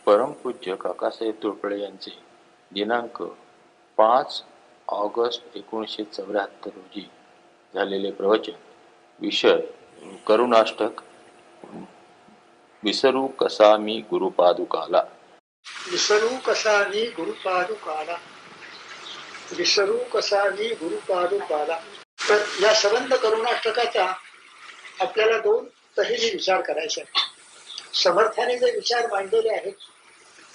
परमपूज्य काकासाहेब तोरपडे यांचे दिनांक 5 ऑगस्ट 1974 रोजी झालेले प्रवचन. विषय करुणाष्टक. विसरू कसा मी गुरुपादुकाला. विसरू कसा मी गुरुपादुकाला, विसरू कसा मी गुरुपादुकाला. तर या संबंध करुणाष्टकाचा आपल्याला दोन तऱ्हेने विचार करायचा आहे. समर्थाने जे विचार मांडलेले आहेत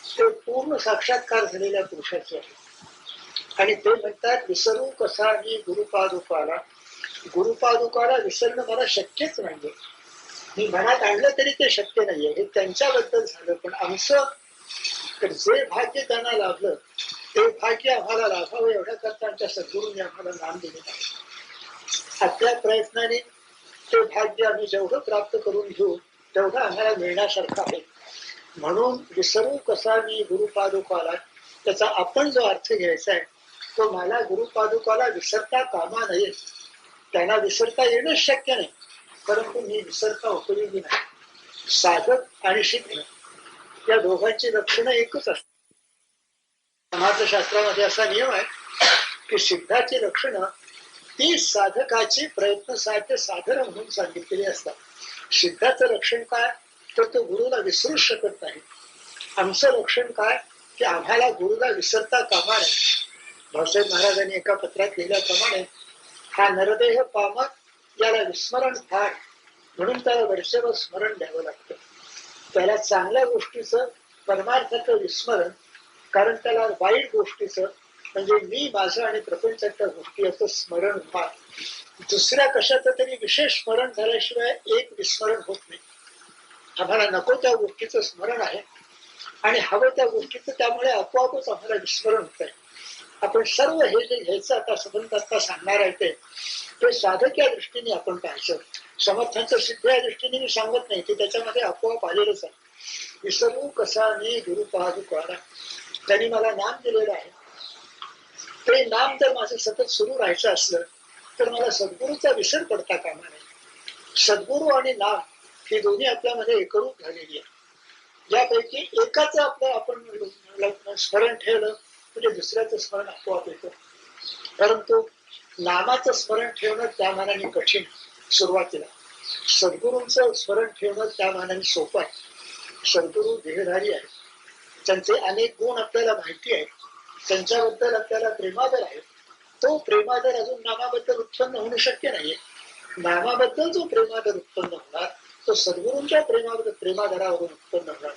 ते पूर्ण साक्षात्कार झालेल्या पुरुषाचे आहे आणि ते म्हणतात विसरू कसा मी गुरुपादुकाला. गुरुपादुकाला विसरणं मला शक्यच नाहीये. मी मनात आणलं तरी ते शक्य नाहीये. हे त्यांच्याबद्दल झालं, पण आमचं तर जे भाग्य त्यांना लाभलं ते भाग्य आम्हाला लाभावं एवढ्या करता आमच्या सद्गुरूंनी आम्हाला नाम दिलेलं आहे. आपल्या प्रयत्नाने ते भाग्य आम्ही जेवढं प्राप्त करून घेऊ तेवढं आम्हाला मिळण्यासारखं आहे. म्हणून विसरू कसा मी गुरुपादुकाला, त्याचा आपण जो अर्थ घ्यायचा आहे तो मला गुरुपादुकाला विसरता कामा नये. त्यांना विसरता येणं शक्य नाही, परंतु मी विसरता उपयोगी नाही. साधक आणि सिद्ध या दोघांची लक्षणं एकच असतात. समाजशास्त्रामध्ये असा नियम आहे की सिद्धाची लक्षणं ती साधकाची प्रयत्न साध्य साधन म्हणून सांगितलेली असतात. सिद्धाचं लक्षण काय, तर तो गुरुला विसरू शकत नाही. आमचं लक्षण काय की आम्हाला गुरुला विसरता कामा नये. भाऊसाहेब महाराजांनी एका पत्रात लिहिल्याप्रमाणे हा नरदेह पामक याला विस्मरण फार, म्हणून त्याला वर्षभर स्मरण द्यावं लागतं. त्याला चांगल्या गोष्टीचं परमार्थाचं विस्मरण, कारण त्याला वाईट गोष्टीचं म्हणजे मी माझं आणि प्रपंचाच्या गोष्टी असं स्मरण फार. दुसऱ्या कशाचं तरी विशेष स्मरण झाल्याशिवाय एक विस्मरण होत नाही. आम्हाला नको त्या गोष्टीचं स्मरण आहे आणि हवं त्या गोष्टीचं, त्यामुळे आपोआपच आम्हाला विस्मरण होत आहे. आपण सर्व हे जे घ्यायचं आता संबंध आता सांगणार आहे ते साधक या दृष्टीने आपण पाहायचं. समर्थांचं सिद्ध या दृष्टीने मी सांगत नाही, ते त्याच्यामध्ये आपोआप आलेलंच आहे. विसरू कसा मी गुरुपादुकाला, त्यांनी मला नाम दिलेलं आहे. ते नाम जर माझं सतत सुरू राहायचं असलं तर मला सद्गुरूचा विसर पडता कामा नये. सद्गुरू आणि नाम ही दोन्ही आपल्यामध्ये एकरूप झालेली आहे. यापैकी एकाच आपण स्मरण ठेवलं म्हणजे दुसऱ्याचं स्मरण आपोआप येतं. परंतु नामाचं स्मरण ठेवणं त्या मानाने कठीण सुरुवातीला. सद्गुरूंचं स्मरण ठेवणं त्या मानाने सोपं आहे. सद्गुरू देहधारी आहे, त्यांचे अनेक गुण आपल्याला माहिती आहेत, त्यांच्याबद्दल आपल्याला प्रेमादर आहे. तो प्रेमादर अजून नामाबद्दल उत्पन्न होणं शक्य नाहीये. नामाबद्दल जो प्रेमादर उत्पन्न होणार तो सद्गुरूंच्या प्रेमादरावरून उत्पन्न होणार.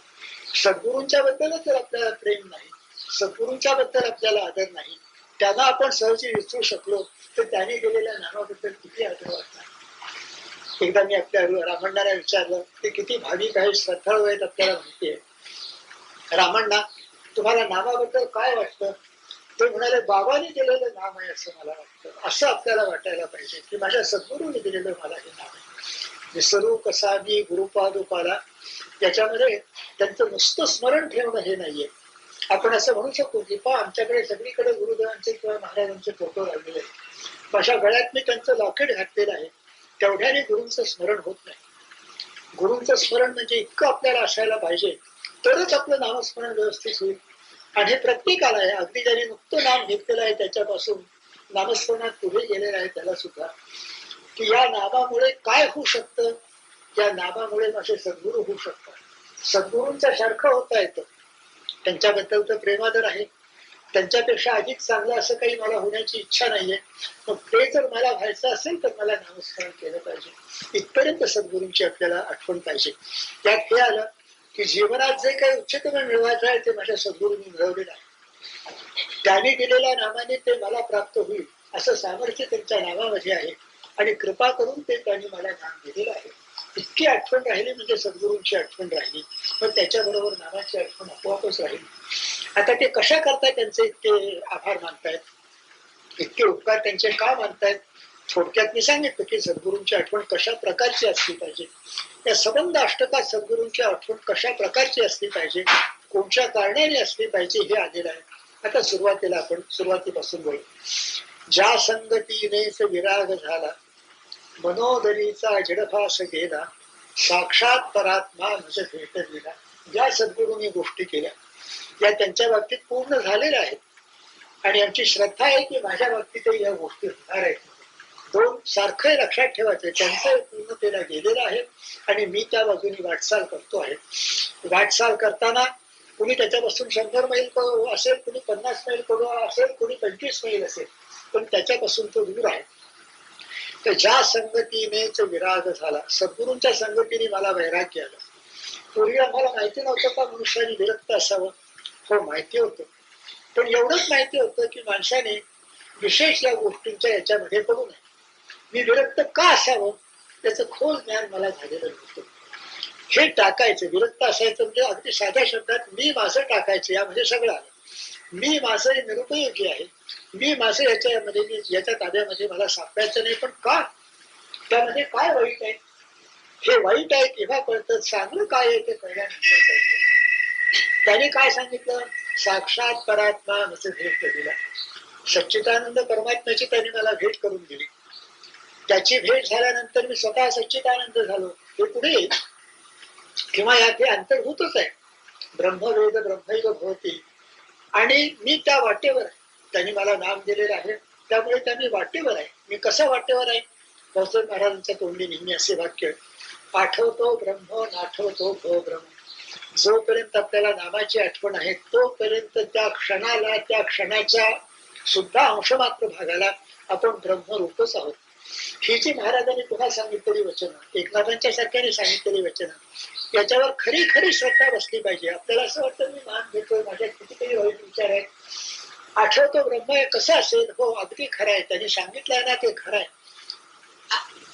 सद्गुरूंच्या बद्दलच जर आपल्याला प्रेम नाही, सद्गुरूंच्या बद्दल आपल्याला आदर नाही, त्यांना आपण सहजी विसरू शकलो तर त्यांनी दिलेल्या नामाबद्दल किती आदर वाटणार. एकदा मी आपल्या रामण्णाला विचारलं ते किती भाविक आहे, श्रद्धाळू आहेत आपल्याला माहिती आहे. रामण्णा, तुम्हाला नामाबद्दल काय वाटतं? ते म्हणाले बाबांनी दिलेलं नाम आहे असं मला वाटतं. असं आपल्याला वाटायला पाहिजे की माझ्या सद्गुरूंनी दिलेलं मला हे नाम आहे. विसरू कसा मी गुरुपादुकाला, याच्यामध्ये त्यांचं नुसतं स्मरण ठेवणं हे नाहीये. आपण असं म्हणू शकतो की आमच्याकडे सगळीकडे गुरुदेवांचे किंवा महाराजांचे फोटो लागलेले आहेत, माझ्या गळ्यात मी त्यांचं लॉकेट घातलेलं आहे, तेवढ्याने गुरूंचं स्मरण होत नाही. गुरूंचं स्मरण म्हणजे इतकं आपल्याला असायला पाहिजे तरच आपलं नामस्मरण व्यवस्थित होईल. आणि हे प्रत्येकाला आहे. अगदी ज्याने नुकतं नाम घेतलेलं आहे त्याच्यापासून नामस्मरणात पुढे गेलेलं आहे त्याला सुद्धा की या नामामुळे काय होऊ शकतं, या नामामुळे माझे सद्गुरू होऊ शकतात. सद्गुरूंच्या सारखं होता येतं. त्यांच्याबद्दल तर प्रेमादर आहे, त्यांच्यापेक्षा अधिक चांगलं असं काही मला होण्याची इच्छा नाहीये. मग ते जर मला व्हायचं असेल तर मला नामस्मरण केलं पाहिजे. इथपर्यंत सद्गुरूंची आपल्याला आठवण पाहिजे. त्यात हे आलं की जीवनात जे काही उच्चतम मिळवायचं आहे ते माझ्या सद्गुरूंनी मिळवलेलं आहे. त्यांनी दिलेल्या नामाने ते मला प्राप्त होईल असं सामर्थ्य त्यांच्या नामामध्ये आहे आणि कृपा करून ते त्यांनी मला नाम दिलेलं आहे. इतकी आठवण राहिली म्हणजे सद्गुरूंची आठवण राहिली, पण त्याच्याबरोबर नामाची आठवण आपोआपच राहिली. आता ते कशा करतायत, त्यांचे इतके आभार मानतायत, इतके उपकार त्यांचे का मानतायत? थोडक्यात मी सांगितलं की सद्गुरूंची आठवण कशा प्रकारची असली पाहिजे. या संबंध अष्टकात सद्गुरूंची आठवण कशा प्रकारची असली पाहिजे, कोणत्या कारणाने असली पाहिजे हे आलेलं आहे. आता सुरुवातीला आपण सुरुवातीपासून बोलू. ज्या संगतीनेच विराग झाला, मनोदरीचा जडभास गेला, साक्षात परात्मा मज भेट दिला. ज्या सद्गुरूंनी गोष्टी केल्या या त्यांच्या बाबतीत पूर्ण झालेल्या आहेत. आणि आमची श्रद्धा आहे की माझ्या बाबतीतही या गोष्टी होणार आहेत. दोन सारखं लक्षात ठेवायचं, त्यांचं पूर्णतेला गेलेलं आहे आणि मी त्या बाजूने वाटचाल करतो आहे. वाटचाल करताना कुणी त्याच्यापासून 100 मैल असेल, कुणी 50 मैल असेल, कुणी 25 मैल असेल, पण त्याच्यापासून तो दूर आहे. तर ज्या संगतीनेच विराग झाला, सद्गुरूंच्या संगतीने मला वैराग्य आलं. पूर्वी आम्हाला माहिती नव्हतं का मनुष्याने विरक्त असावं? हो, माहिती होतं, पण एवढंच माहिती होतं की माणसाने विशेष या गोष्टींच्या याच्यामध्ये पडू नये. मी विरक्त का असावं त्याचं खोल ज्ञान मला झालेलं नव्हतं. हे टाकायचं, विरक्त असायचं म्हणजे अगदी साध्या शब्दात मी माझं टाकायचं, यामध्ये सगळं आलं. मी माझं हे निरुपयोगी आहे, मी माझं याच्यामध्ये याच्या ताब्यामध्ये मला सापडायचं नाही. पण का? त्यामध्ये काय वाईट आहे? हे वाईट आहे केव्हा कळतं? चांगलं काय आहे ते कळल्यानंतर कळतं. त्याने काय सांगितलं? साक्षात परात्मा माझं भेट दिला. सच्चिदानंद परमात्म्याची त्यांनी मला भेट करून दिली. त्याची भेट झाल्यानंतर मी स्वतः सच्चिदानंद झालो. हे पुढे येईल किंवा यात हे अंतर्भूतच आहे. ब्रह्मवेद ब्रह्मैव भवती, आणि मी त्या वाटेवर आहे. त्यांनी मला नाम दिलेलं आहे, त्यामुळे त्यांनी वाटेवर आहे. मी कसं वाटेवर आहे? भाऊसाहेब महाराजांच्या तोंडी नेहमी असे वाक्य, आठवतो ब्रह्म नाठवतो भो ब्रह्म. जोपर्यंत आपल्याला नामाची आठवण आहे तोपर्यंत त्या क्षणाला, त्या क्षणाच्या सुद्धा अंश मात्र भागाला आपण ब्रह्मरूपच आहोत. ही जी महाराजांनी पुन्हा सांगितलेली वचन, एकनाथांच्या सारख्याने सांगितलेली वचन, याच्यावर खरी खरी श्रद्धा बसली पाहिजे. आपल्याला असं वाटतं मी मान घेतोय, माझ्या कितीतरी वाईट विचार आहेत, आठवतो ब्रह्म कसं असेल? हो, अगदी खरं आहे, त्यांनी सांगितलंय ना ते खरं आहे.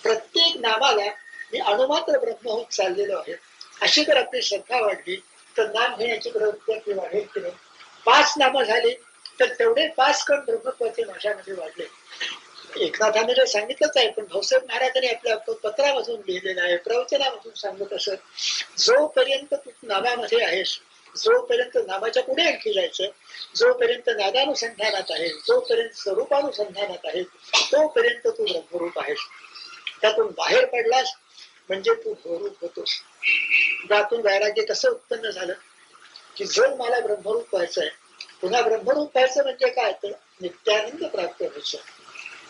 प्रत्येक नामाला मी अणुमात्र ब्रह्म होत चाललेलो आहे. अशी जर आपली श्रद्धा वाढली तर नाम घेण्याची प्रवृत्ती आपली वाढेल की नाही? 5 नामं झाली तर तेवढे 5 कण ब्रह्मत्वाचे माझ्यामध्ये वाढले. एकनाथाने जर सांगितलंच आहे, पण भाऊसाहेब महाराजांनी आपल्या पत्रामधून लिहिलेलं आहे, प्रवचनामधून सांगत असत, जोपर्यंत तू नामामध्ये आहेस, जोपर्यंत नामाच्या पुढे आणखी जायचं, जोपर्यंत नादानुसंधानात आहे, जोपर्यंत स्वरूपानुसंधानात आहे, तोपर्यंत तू ब्रह्मरूप आहेस. त्यातून बाहेर पडलास म्हणजे तू भोरूप होतोस. त्यातून वैराग्य कसं उत्पन्न झालं की जर मला ब्रह्मरूप व्हायचं आहे, पुन्हा ब्रह्मरूप व्हायचं म्हणजे काय? तर नित्यानंद प्राप्त व्हायचं.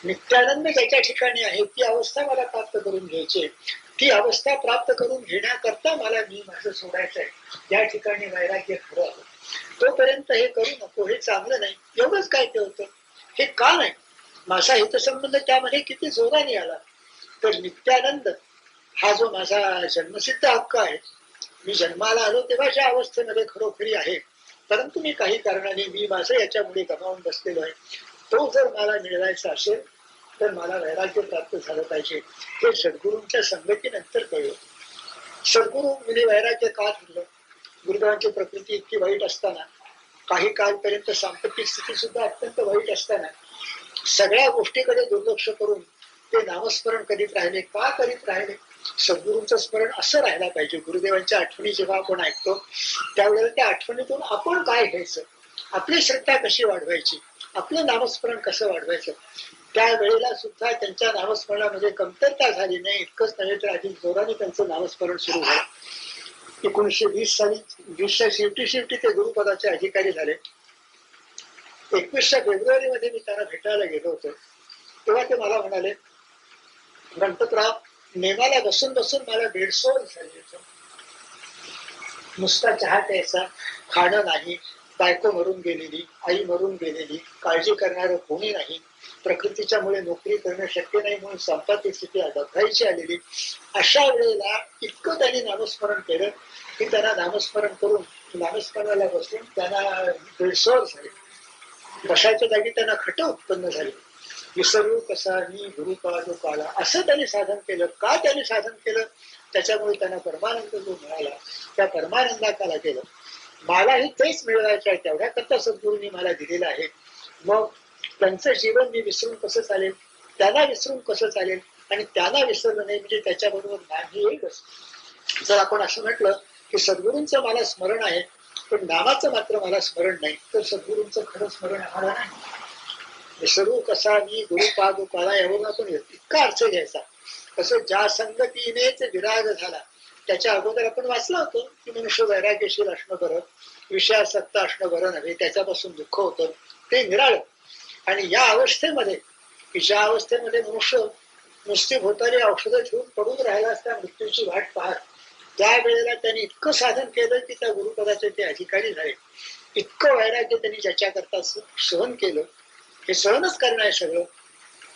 नित्यानंद ज्याच्या ठिकाणी आहे ती अवस्था मला प्राप्त करून घ्यायची. ती अवस्था प्राप्त करून घेण्याकरता मला मी माझं सोडायचं आहे. या ठिकाणी वैराग्य खरं आलं. तोपर्यंत हे करू नको, हे चांगलं नाही, एवढंच काय ते होतं. हे का नाही? माझा हितसंबंध त्यामध्ये किती जोराने आला. तर नित्यानंद हा जो माझा जन्मसिद्ध हक्क आहे, मी जन्माला आलो तेव्हा ज्या अवस्थेमध्ये खरोखरी आहे, परंतु मी काही कारणाने मी माझं याच्यामुळे गमावून बसलेलो आहे, तो जर मला मिळवायचा असेल तर मला वैराग्य प्राप्त झालं पाहिजे. हे सद्गुरूंच्या संगतीनंतर कळलं. सद्गुरू म्हणजे वैराग्य का ठरलं? गुरुदेवांची प्रकृती इतकी वाईट असताना, काही काळपर्यंत सांपत्तिक स्थिती सुद्धा अत्यंत वाईट असताना, सगळ्या गोष्टीकडे दुर्लक्ष करून ते नामस्मरण करीत राहिले. का करीत राहिले? सद्गुरूंचं स्मरण असं राहायला पाहिजे. गुरुदेवांच्या आठवणी जेव्हा आपण ऐकतो त्यावेळेला त्या आठवणीतून आपण काय घ्यायचं, आपली श्रद्धा कशी वाढवायची, आपलं नामस्मरण कसं वाढवायचं. त्यावेळेला सुद्धा त्यांच्या नामस्मरणामध्ये कमतरता झाली नाही. इतकंच नव्हे तर अधिक जोराने त्यांचं नामस्मरण सुरू झालं. 1920 साली 20च्या शेवटी ते गुरुपदाचे अधिकारी झाले. 21 फेब्रुवारी मध्ये मी त्यांना भेटायला गेलो होतो. तेव्हा ते मला म्हणाले, गणपतराव, नेमाला बसून बसून मला बेडसोड झाली. नुसता चहा प्यायचा, खाणं नाही, बायको मरून गेलेली, आई मरून गेलेली, काळजी करणारं कोणी नाही, प्रकृतीच्या मुळे नोकरी करणं शक्य नाही म्हणून संपादित स्थिती डबघायची आलेली. अशा वेळेला इतकं त्यांनी नामस्मरण केलं की त्यांना नामस्मरण करून नामस्मरणाला बसून त्यांना बेडसोड झाले. बसायच्या जागी त्यांना खट उत्पन्न झाली. विसरू कसा मी गुरुपाद काला, असं त्यांनी साधन केलं. का त्यांनी साधन केलं? त्याच्यामुळे त्यांना परमानंद जो मिळाला, त्या परमानंदाला केलं. मलाही तेच मिळवायचं आहे, तेवढ्या करता सद्गुरूंनी मला दिलेलं आहे. मग त्यांचं जीवन मी विसरून कसं चालेल, त्यांना विसरून कसं चालेल, आणि त्यांना विसरलं नाही म्हणजे त्याच्याबरोबर नाही येईलच. जर आपण असं म्हटलं की सद्गुरूंचं मला स्मरण आहे पण नामाचं मात्र मला स्मरण नाही, तर सद्गुरूंचं खरं स्मरण आम्हाला नाही. विसरू कसा मी गुरुपाद काला, यावरून आपण इतका अर्थ घ्यायचा. कसं ज्या संगतीनेच विराग झाला, त्याच्या अगोदर आपण वाचलं होतं की मनुष्य वैराग्यशील असणं बरं, विषयासक्त असणं बरं नव्हे, त्याच्यापासून दुःख होतं ते निराळ. आणि या अवस्थेमध्ये की ज्या अवस्थेमध्ये मनुष्य नुसती भोतारी औषधं घेऊन पडून राहिला असता मृत्यूची वाट पाहत, त्या वेळेला त्यांनी इतकं साधन केलं की त्या गुरुपदाचे ते अधिकारी झाले. इतकं वैराग्य त्यांनी ज्याच्याकरता सहन केलं, हे सहनच करणं आहे सगळं,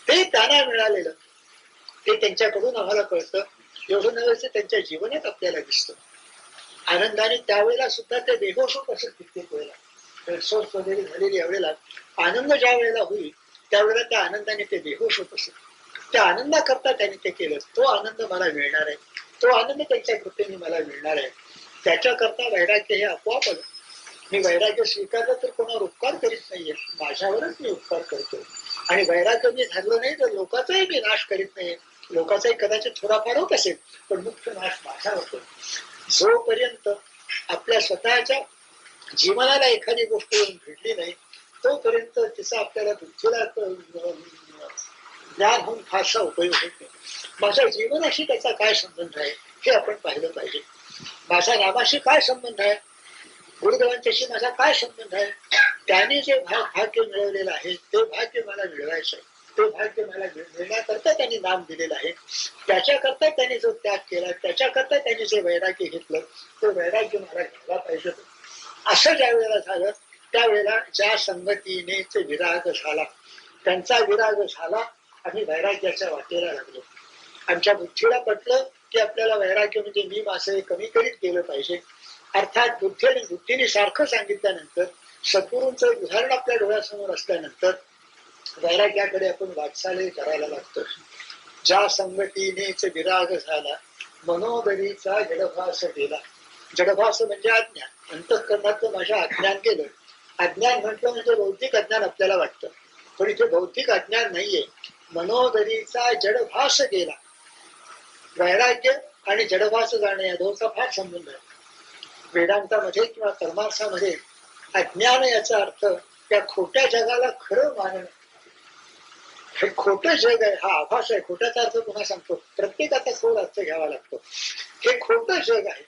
ते त्यांना मिळालेलं ते त्यांच्याकडून आम्हाला कळतं. एवढं नव्हे त्यांच्या जीवनात आपल्याला दिसतं. आनंदाने त्यावेळेला सुद्धा ते बेहोश होत असत. कित्येक वेळेला सोच वगैरे झालेली यावेळेला आनंद ज्या वेळेला होईल त्यावेळेला त्या आनंदाने ते बेहोश होत असत. त्या आनंदाकरता त्यांनी ते केलं. तो आनंद मला मिळणार आहे, तो आनंद त्यांच्या कृपेने मला मिळणार आहे. त्याच्याकरता वैराग्य हे आपोआप आलं. मी वैराग्य स्वीकारलं तर कोणावर उपकार करीत नाहीये, माझ्यावरच मी उपकार करतो. आणि वैराग्य मी धरलं नाही तर लोकांचाही मी नाश करीत नाही. लोकांचाही कदाचित थोडाफार होत असेल, पण मुख्य नाश माझा होतो. जोपर्यंत आपल्या स्वतःच्या जीवनाला एखादी गोष्ट येऊन भेटली नाही तोपर्यंत तिचा आपल्याला बुद्धीला ज्ञान होऊन फारसा उपयोग होत नाही. माझ्या जीवनाशी त्याचा काय संबंध आहे हे आपण पाहिलं पाहिजे. माझ्या नामाशी काय संबंध आहे, गुरुदेवांच्याशी माझा काय संबंध आहे, त्याने जे भाग्य मिळवलेलं आहे ते भाग्य मला मिळवायचं आहे. ते भाग्य मला मिळण्याकरता त्यांनी नाम दिलेलं आहे. त्याच्याकरता त्यांनी जो त्याग केला, त्याच्याकरता त्यांनी जे वैराग्य घेतलं ते वैराग्य मला घ्यायला पाहिजे. असं ज्या वेळेला झालं त्यावेळेला ज्या संगतीने विराग झाला, त्यांचा विराग झाला, आम्ही वैराग्याच्या वाटेला लागलो. आमच्या बुद्धीला पटलं की आपल्याला वैराग्य म्हणजे मी माझं कमी करीत गेलं पाहिजे. अर्थात बुद्धीने सारखं सांगितल्यानंतर, सद्गुरूंचं उदाहरण आपल्या डोळ्यासमोर असल्यानंतर वैराग्याकडे आपण वाटचाल करायला लागतो. ज्या संगतीनेच विराग झाला, मनोदरीचा जडभास गेला. जडभास म्हणजे अज्ञान, अंतःकरणातलं माझ्या अज्ञान गेलं. अज्ञान म्हटलं म्हणजे बौद्धिक अज्ञान आपल्याला वाटतं, पण इथे बौद्धिक अज्ञान नाहीये. मनोदरीचा जडभास गेला. वैराग्य आणि जडभास जाणे या दोनचा फार संबंध आहे. वेदांतामध्ये किंवा कर्मार्थामध्ये अज्ञान याचा अर्थ त्या खोट्या जगाला खरं मानणं. हे खोटं जग आहे, हा आभास आहे. खोट्याचा अर्थ पुन्हा सांगतो, प्रत्येकाचा खोल अर्थ घ्यावा लागतो. हे खोटं जग आहे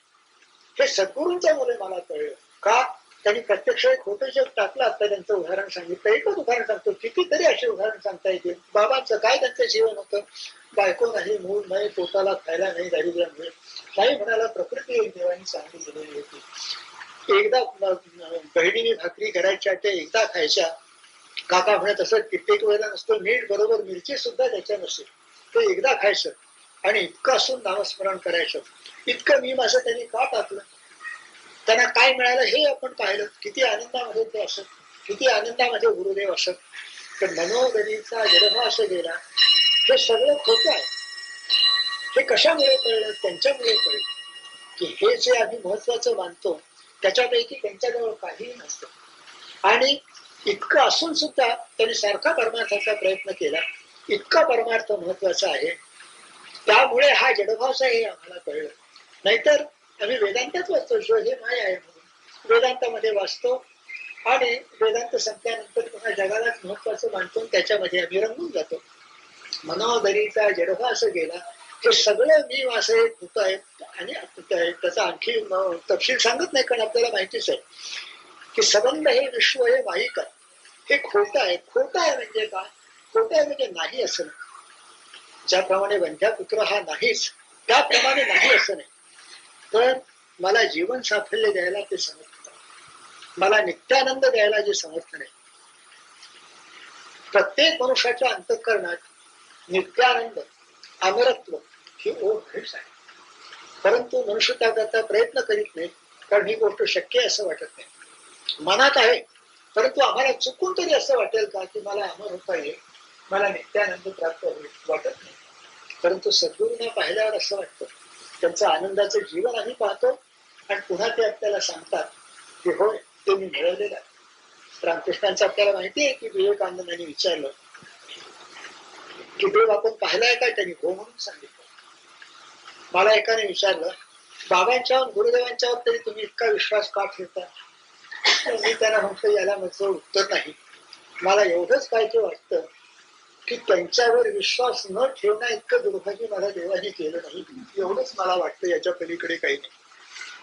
हे सद्गुरूंच्या मुळे मला कळलं. का? त्यांनी प्रत्यक्ष खोटं जग टाकलं. आता त्यांचं उदाहरण सांगितलं, एकच उदाहरण सांगतो, कितीतरी असे उदाहरण सांगता येतील. बाबांचं काय त्यांचं जीवन होतं, बायको नाही, मूल नाही, पोटाला खायला नाही, दारिद्र्यामुळे नाही म्हणाला प्रकृती एक देवानी चांगली दिलेली होती. एकदा बहिणीने भाकरी करायच्या ते एकदा खायच्या. काका म्हणत असत कित्येक वेळेला नसतं मीठ बरोबर मिरची सुद्धा त्याच्या नसेल, ते एकदा खायचं आणि इतकं असून नामस्मरण करायचं. इतकं मी माझं त्यांनी का टाकलं, त्यांना काय मिळालं हे आपण पाहिलं. किती आनंदामध्ये ते असत, किती आनंदामध्ये गुरुदेव असत. तर मनोगरीचा जडभास गेला हे सगळं खोटं आहे. हे कशामुळे कळलं? त्यांच्यामुळे कळलं की हे जे आम्ही महत्वाचं मानतो त्याच्यापैकी त्यांच्याजवळ काहीही नसतं. आणि इतकं असून सुद्धा त्यांनी सारखा परमार्थाचा प्रयत्न केला. इतका परमार्थ महत्वाचा आहे, त्यामुळे हा जडभास आहे हे आम्हाला कळलं. नाहीतर आम्ही वेदांतात वाचतो, जो हे माय आहे म्हणून वेदांतामध्ये वाचतो आणि वेदांत संपल्यानंतर पुन्हा जगालाच महत्वाचं मानतो, त्याच्यामध्ये आम्ही रंगून जातो. मनोदरीचा जडभास गेला हे सगळं मी वासे होत आहे. आणि त्याचा आणखी तपशील सांगत नाही, कारण आपल्याला माहितीच आहे की संबंध हे विश्व हे माईक आहे. हे खोटं आहे. खोटं आहे म्हणजे काय? खोटं आहे म्हणजे नाही असं नाही. ज्याप्रमाणे वंध्या पुत्र हा नाहीच त्याप्रमाणे नाही असं नाही. तर मला जीवन साफल्य द्यायला ते समर्थ आहे, मला नित्यानंद द्यायला जे समर्थ नाही. प्रत्येक मनुष्याच्या अंतःकरणात नित्यानंद, अमरत्व ही ओढ हेच आहे. परंतु मनुष्य त्याकरता प्रयत्न करीत नाही, कारण ही गोष्ट शक्य आहे असं वाटत नाही. मनात आहे, परंतु आम्हाला चुकून तरी असं वाटेल का की मला अमर होता येईल, मला नित्यानंद प्राप्त होईल, वाटत नाही. परंतु सद्गुरूंना पाहिल्यावर असं वाटतं. त्यांचं आनंदाचं जीवन आम्ही पाहतो आणि पुन्हा ते आपल्याला सांगतात की होय ते मी मिळवलेलं आहे. रामकृष्णांचं आपल्याला माहिती आहे की विवेकानंदांनी विचारलं की देव आपण पाहिलाय काय? त्यांनी हो म्हणून सांगितलं. मला एकाने विचारलं बाबांच्यावर गुरुदेवांच्यावर तरी तुम्ही इतका विश्वास का ठेवता? मी त्यांना म्हटलं याला माझं उत्तर नाही. मला एवढंच पाहिजे वाटतं की त्यांच्यावर विश्वास न ठेवणं इतकं दुर्भाग्य मला देवाने केलं नाही, एवढंच मला वाटतं. याच्या पलीकडे काही नाही.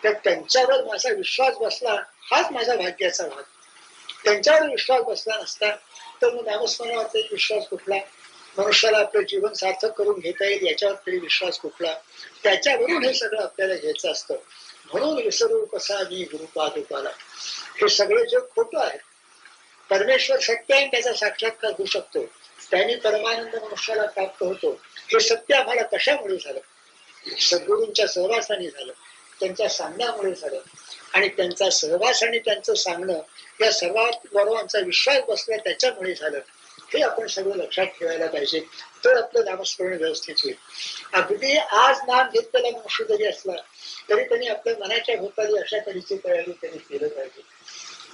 तर त्यांच्यावर माझा विश्वास बसला हाच माझा भाग्याचा भाग. त्यांच्यावर विश्वास बसला नसता तर मग नामस्मरणावर विश्वास कुठला, मनुष्याला आपलं जीवन सार्थक करून घेता येईल याच्यावर तरी विश्वास कुठला, त्याच्यावरून हे सगळं आपल्याला घ्यायचं असतं. म्हणून विसरू कसा मी गुरुपादुकाला. हे सगळे जग खोटं आहे. परमेश्वर सत्य आहे, त्याचा साक्षात्कार होऊ शकतो, त्याने परमानंद मनुष्याला प्राप्त होतो. हे सत्य आम्हाला कशामुळे झालं? सद्गुरूंच्या सहवासाने झालं, त्यांच्या सांगण्यामुळे झालं. आणि त्यांचा सहवास आणि त्यांचं सांगणं या सर्वात बरोबर आमचा विश्वास बसला त्याच्यामुळे झालं. हे आपण सगळं लक्षात ठेवायला पाहिजे, तर आपलं नामस्मरण व्यवस्थित होईल. अगदी आज नाम घेतलेला मनुष्य जरी असला तरी त्यांनी आपल्या मनाच्या भोवताली अशा तऱ्हेची तयारी त्यांनी केलं पाहिजे.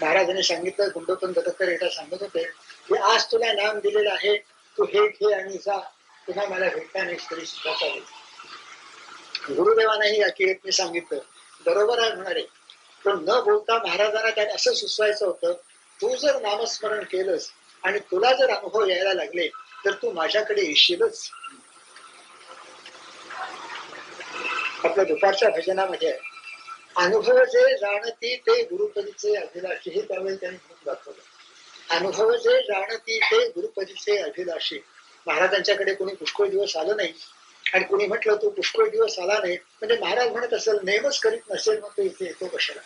महाराजांनी सांगितलं, गुंडोपन दत्तकर एकदा सांगत होते की आज तुला नाम दिलेलं आहे, तू हे घे आणि जा, पुन्हा मला भेटता नाही तरी सुद्धा चालेल. गुरुदेवांनाही अखेरीत मी सांगितलं, बरोबर आहे म्हणाले, पण न बोलता महाराजांना त्याने असं सुचवायचं होतं, तू जर नामस्मरण केलंस आणि तुला जर अनुभव यायला लागले तर तू माझ्याकडे येशीलच. आपल्या दुपारच्या भजनामध्ये अनुभव जे जाणती ते गुरुपदीचे अभिलाषी, हे त्यावेळी त्यांनी खूप दाखवलं. अनुभव जे जाणती ते गुरुपदीचे अभिलाषी. महाराजांच्याकडे कोणी पुष्कळ दिवस आलं नाही आणि कोणी म्हटलं तो पुष्कळ दिवस आला नाही म्हणजे महाराज म्हणत असेल नेमच करीत नसेल, मग तो इथे येतो कशाला?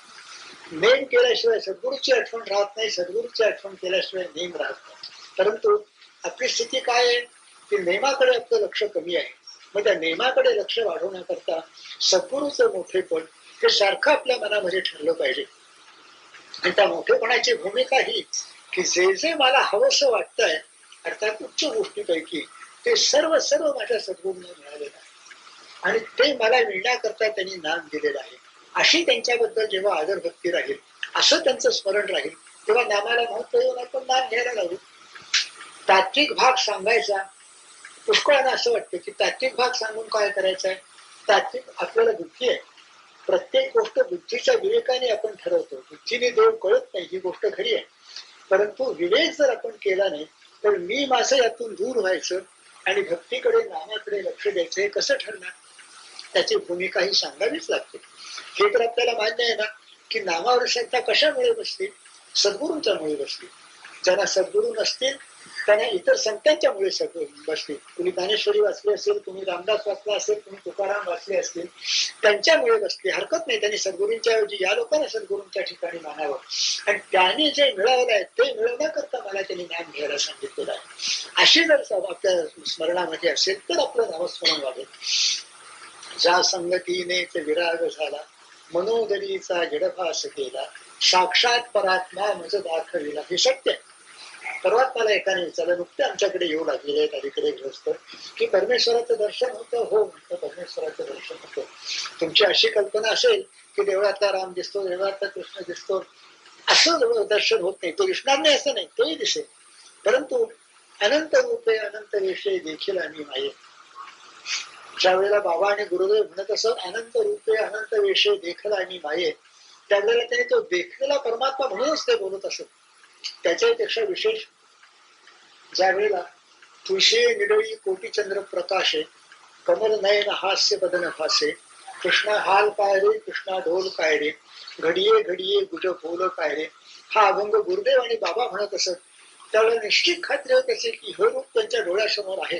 नेम केल्याशिवाय सद्गुरूची आठवण राहत नाही, सद्गुरूची आठवण केल्याशिवाय नेम राहत नाही. परंतु आपली स्थिती काय आहे की नेमाकडे आपलं लक्ष कमी आहे. मग त्या नेमाकडे लक्ष वाढवण्याकरता सद्गुरूचं मोठेपण हे सारखं आपल्या मनामध्ये ठरलं पाहिजे. आणि त्या मोठेपणाची भूमिका ही की जे जे मला हवंसं वाटतंय अर्थात उच्च गोष्टीपैकी ते सर्व सर्व माझ्या सद्गुरूंना मिळालेलं आहे आणि ते मला मिळण्याकरता त्यांनी नाम दिलेलं आहे. अशी त्यांच्याबद्दल जेव्हा आदर भक्ती राहील, असं त्यांचं स्मरण राहील, तेव्हा नामाला महत्व येऊन आपण नाम घ्यायला लागू. तात्विक भाग सांगायचा, पुष्कळांना असं वाटतं की तात्विक भाग सांगून काय करायचं आहे. तात्विक आपल्याला बुद्धी आहे, प्रत्येक गोष्ट बुद्धीच्या विवेकाने आपण ठरवतो. बुद्धीने देव कळत नाही ही गोष्ट खरी आहे, परंतु विवेक जर आपण केला नाही तर मी माझं यातून दूर व्हायचं आणि भक्तीकडे नामाकडे लक्ष द्यायचं हे कसं ठरणार? त्याची भूमिका ही सांगावीच लागते. हे तर आपल्याला मान्य आहे ना की नामावर श्रद्धा कशामुळे बसली? सद्गुरूंच्या मुळे बसली. ज्यांना सद्गुरू नसतील त्यांना इतर संतांच्यामुळे सद्गुरू बसली. तुम्ही ज्ञानेश्वरी वाचली असेल, तुम्ही रामदास वाचला असेल, तुम्ही तुकाराम वाचले असतील, त्यांच्यामुळे बसली. हरकत नाही, त्यांनी सद्गुरूंच्या ऐवजी या लोकांना सद्गुरूंच्या ठिकाणी मानावं आणि त्यांनी जे मिळवलं आहे ते मिळवण्याकरता मला त्यांनी नाम घ्यायला सांगितलेलं आहे. अशी जर आपल्या स्मरणामध्ये असेल तर आपलं नामस्मरण वाढेल. ज्या संगतीने विराग झाला, मनोदरीचा जडभास केला, साक्षात परात्मा मज दाखविला. हे सत्य आहे. परमात्माला एकाने विचारलं, नुकते आमच्याकडे येऊ लागलेले आहेत अलीकडे ग्रस्त की परमेश्वराचं दर्शन होतं. हो म्हटलं, परमेश्वराचं दर्शन होतं. तुमची अशी कल्पना असेल की देवळातला राम दिसतो, देवळातला कृष्ण दिसतो, असं दर्शन होत नाही. तो दिसणार नाही असं नाही, तोही दिसेल, परंतु अनंत रूपे अनंत विषय देखील आम्ही माये. ज्या वेळेला बाबा आणि गुरुदेव म्हणत असत अनंत रूपे अनंत विषय देखला आणि माये, त्यावेळेला त्याने तो देखलेला परमात्मा म्हणूनच ते बोलत असत. त्याच्यापेक्षा विशेष ज्या वेळेला तुळशी निडळी कोटीचंद्र प्रकाशे, कमल नयन हास्य बदन भासे, कृष्णा हाल काय रे, कृष्णा ढोल काय रे, घडिये घडिये गुज बोल काय रे, हा अभंग गुरुदेव आणि बाबा म्हणत असत. त्यावेळेला निश्चित खात्री होत असे की हे रूप त्यांच्या डोळ्यासमोर आहे,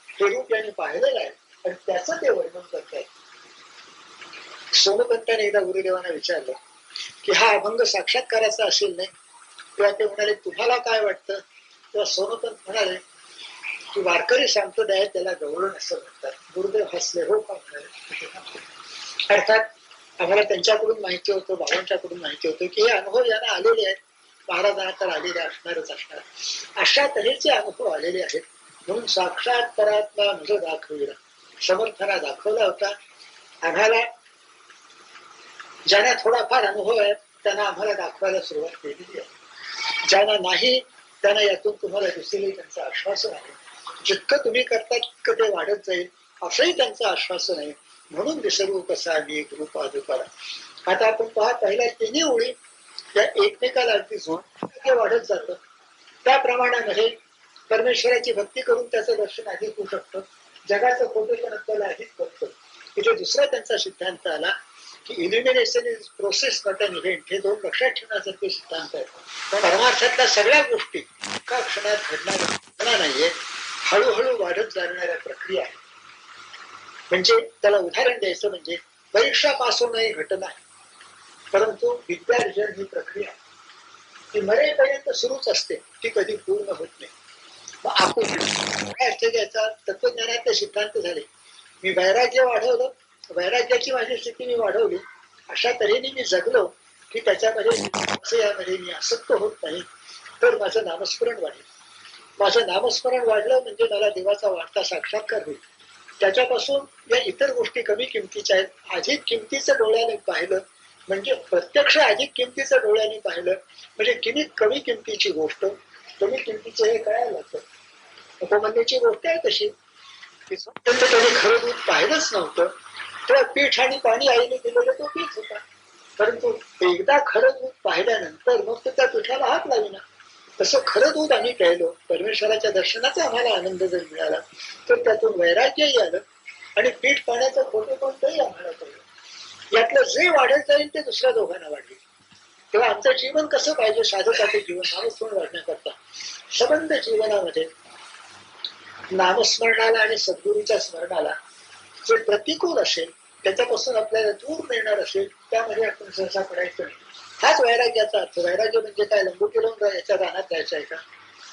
हे रूप त्यांनी पाहिलेलं आहे आणि त्याचं ते वर्णन करतायत. सोमपंतांनी एकदा गुरुदेवांना विचारलं की हा अभंग साक्षात्काराचा असेल नाही, तेव्हा ते म्हणाले तुम्हाला काय वाटतं? तेव्हा सोमपंत म्हणाले की वारकरी सांगतो आहे त्याला गवळण असं म्हणतात. गुरुदेव हसले, हो का म्हणाले. अर्थात आम्हाला त्यांच्याकडून माहिती होतं, बाबांच्याकडून माहिती होतं की हे अनुभव यांना आलेले आहेत, महाराजांना तर आलेले असणारच असणार. अशा तऱ्हेचे अनुभव आलेले आहेत. म्हणून साक्षात परात्मा मज दाखविला, समर्थांना दाखवला होता. आम्हाला ज्यांना थोडाफार अनुभव आहे त्यांना आम्हाला दाखवायला सुरुवात केलेली आहे. ज्यांना नाही त्यांना यातून तुम्हाला दिसेल त्यांचं आश्वासन आहे. जितकं तुम्ही करता तितकं ते वाढत जाईल असंही त्यांचं आश्वासन आहे. म्हणून विसरू कसा मी गुरुपादुकाला. आता आपण पहा, पहिल्या तिन्ही ओळी त्या एकमेकाला अगदी जोड वाढत जातं. त्या प्रमाणामध्ये परमेश्वराची भक्ती करून त्याचं दर्शन अधिक होऊ शकतं. जगाचं फोटो पण आपल्याला अधिक करतो. इथे दुसरा त्यांचा सिद्धांत आला की illumination is process not an event. हे दोन लक्षात ठेवण्यासारखे सिद्धांत आहेत. पण परमार्थातल्या सगळ्या गोष्टी एका क्षणात घडणार नाहीये, हळूहळू वाढत जाणाऱ्या प्रक्रिया आहे. म्हणजे त्याला उदाहरण द्यायचं म्हणजे परीक्षा पास होणं ही घटना आहे, परंतु विद्यार्जन ही प्रक्रिया ती मरेपर्यंत सुरूच असते, ती कधी पूर्ण होत नाही. मग आपण काय अर्थ घ्यायचा? तत्वज्ञानाचे सिद्धांत झाले. मी वैराग्य वाढवलं, वैराग्याची माझी स्थिती मी वाढवली, अशा तऱ्हेने मी जगलो की त्याच्यामध्ये यामध्ये मी आसक्त होत नाही, तर माझं नामस्मरण वाढेल. माझं नामस्मरण वाढलं म्हणजे मला देवाचा वाढता साक्षात्कार होईल. त्याच्यापासून या इतर गोष्टी कमी किमतीच्या आहेत. अधिक किमतीचं डोळ्याने पाहिलं म्हणजे प्रत्यक्ष अधिक किमतीचं डोळ्याने पाहिलं म्हणजे कमी किमतीची गोष्ट कमी किमतीचं हे कळायला लागतं. उपमान्याची गोष्ट आहे तशी की त्यांनी खरं दूध पाहिलंच नव्हतं, तेव्हा पीठ आणि पाणी आईने दिलेलं तो पीठ होता. परंतु एकदा खरं दूध पाहिल्यानंतर मग तो त्या पिठाला हात लाविना. तसं खरं दूध आम्ही प्यायलो, परमेश्वराच्या दर्शनाचा आम्हाला आनंद जर मिळाला तर त्यातून वैराग्यही आलं आणि पीठ पाण्याचं खोटं कोणतंही आम्हाला कळलं. यातलं जे वाढत जाईल ते दुसऱ्या दोघांना वाढेल. तेव्हा आमचं जीवन कसं पाहिजे? साधकाचे जीवन नामस्मरण वाढण्याकरता संबंध जीवनामध्ये नामस्मरणाला आणि सद्गुरूच्या स्मरणाला जे प्रतिकूल असेल, त्याच्यापासून आपल्याला दूर मिळणार असेल, त्यामध्ये आपण सहसा पडायचं नाही. हाच वैराग्याचा अर्थ. वैराग्य म्हणजे काय? लंगोटी लावून याच्या रानात जायचं आहे का?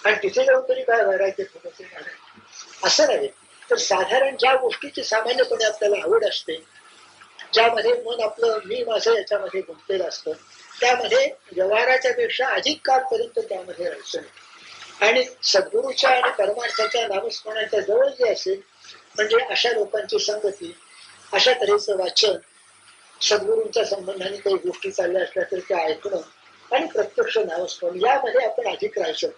आणि तिथे जाऊन तरी काय वैराग्य थोडंसं झालं असं नाही. तर साधारण ज्या गोष्टीची सामान्यपणे आपल्याला आवड असते, ज्यामध्ये मन आपलं मी माझं याच्यामध्ये गुंतलेलं असतं, त्यामध्ये व्यवहाराच्या पेक्षा अधिक काळपर्यंत त्यामध्ये राहायचं नाही. आणि सद्गुरूच्या आणि परमार्थाच्या नामस्मरणाच्या जवळ जे असेल म्हणजे अशा लोकांची संगती, अशा तऱ्हेचं वाचन, सद्गुरूंच्या संबंधाने काही गोष्टी चालल्या असल्या तर त्या ऐकणं आणि प्रत्यक्ष नामस्मरण यामध्ये आपण अधिक राहायचं.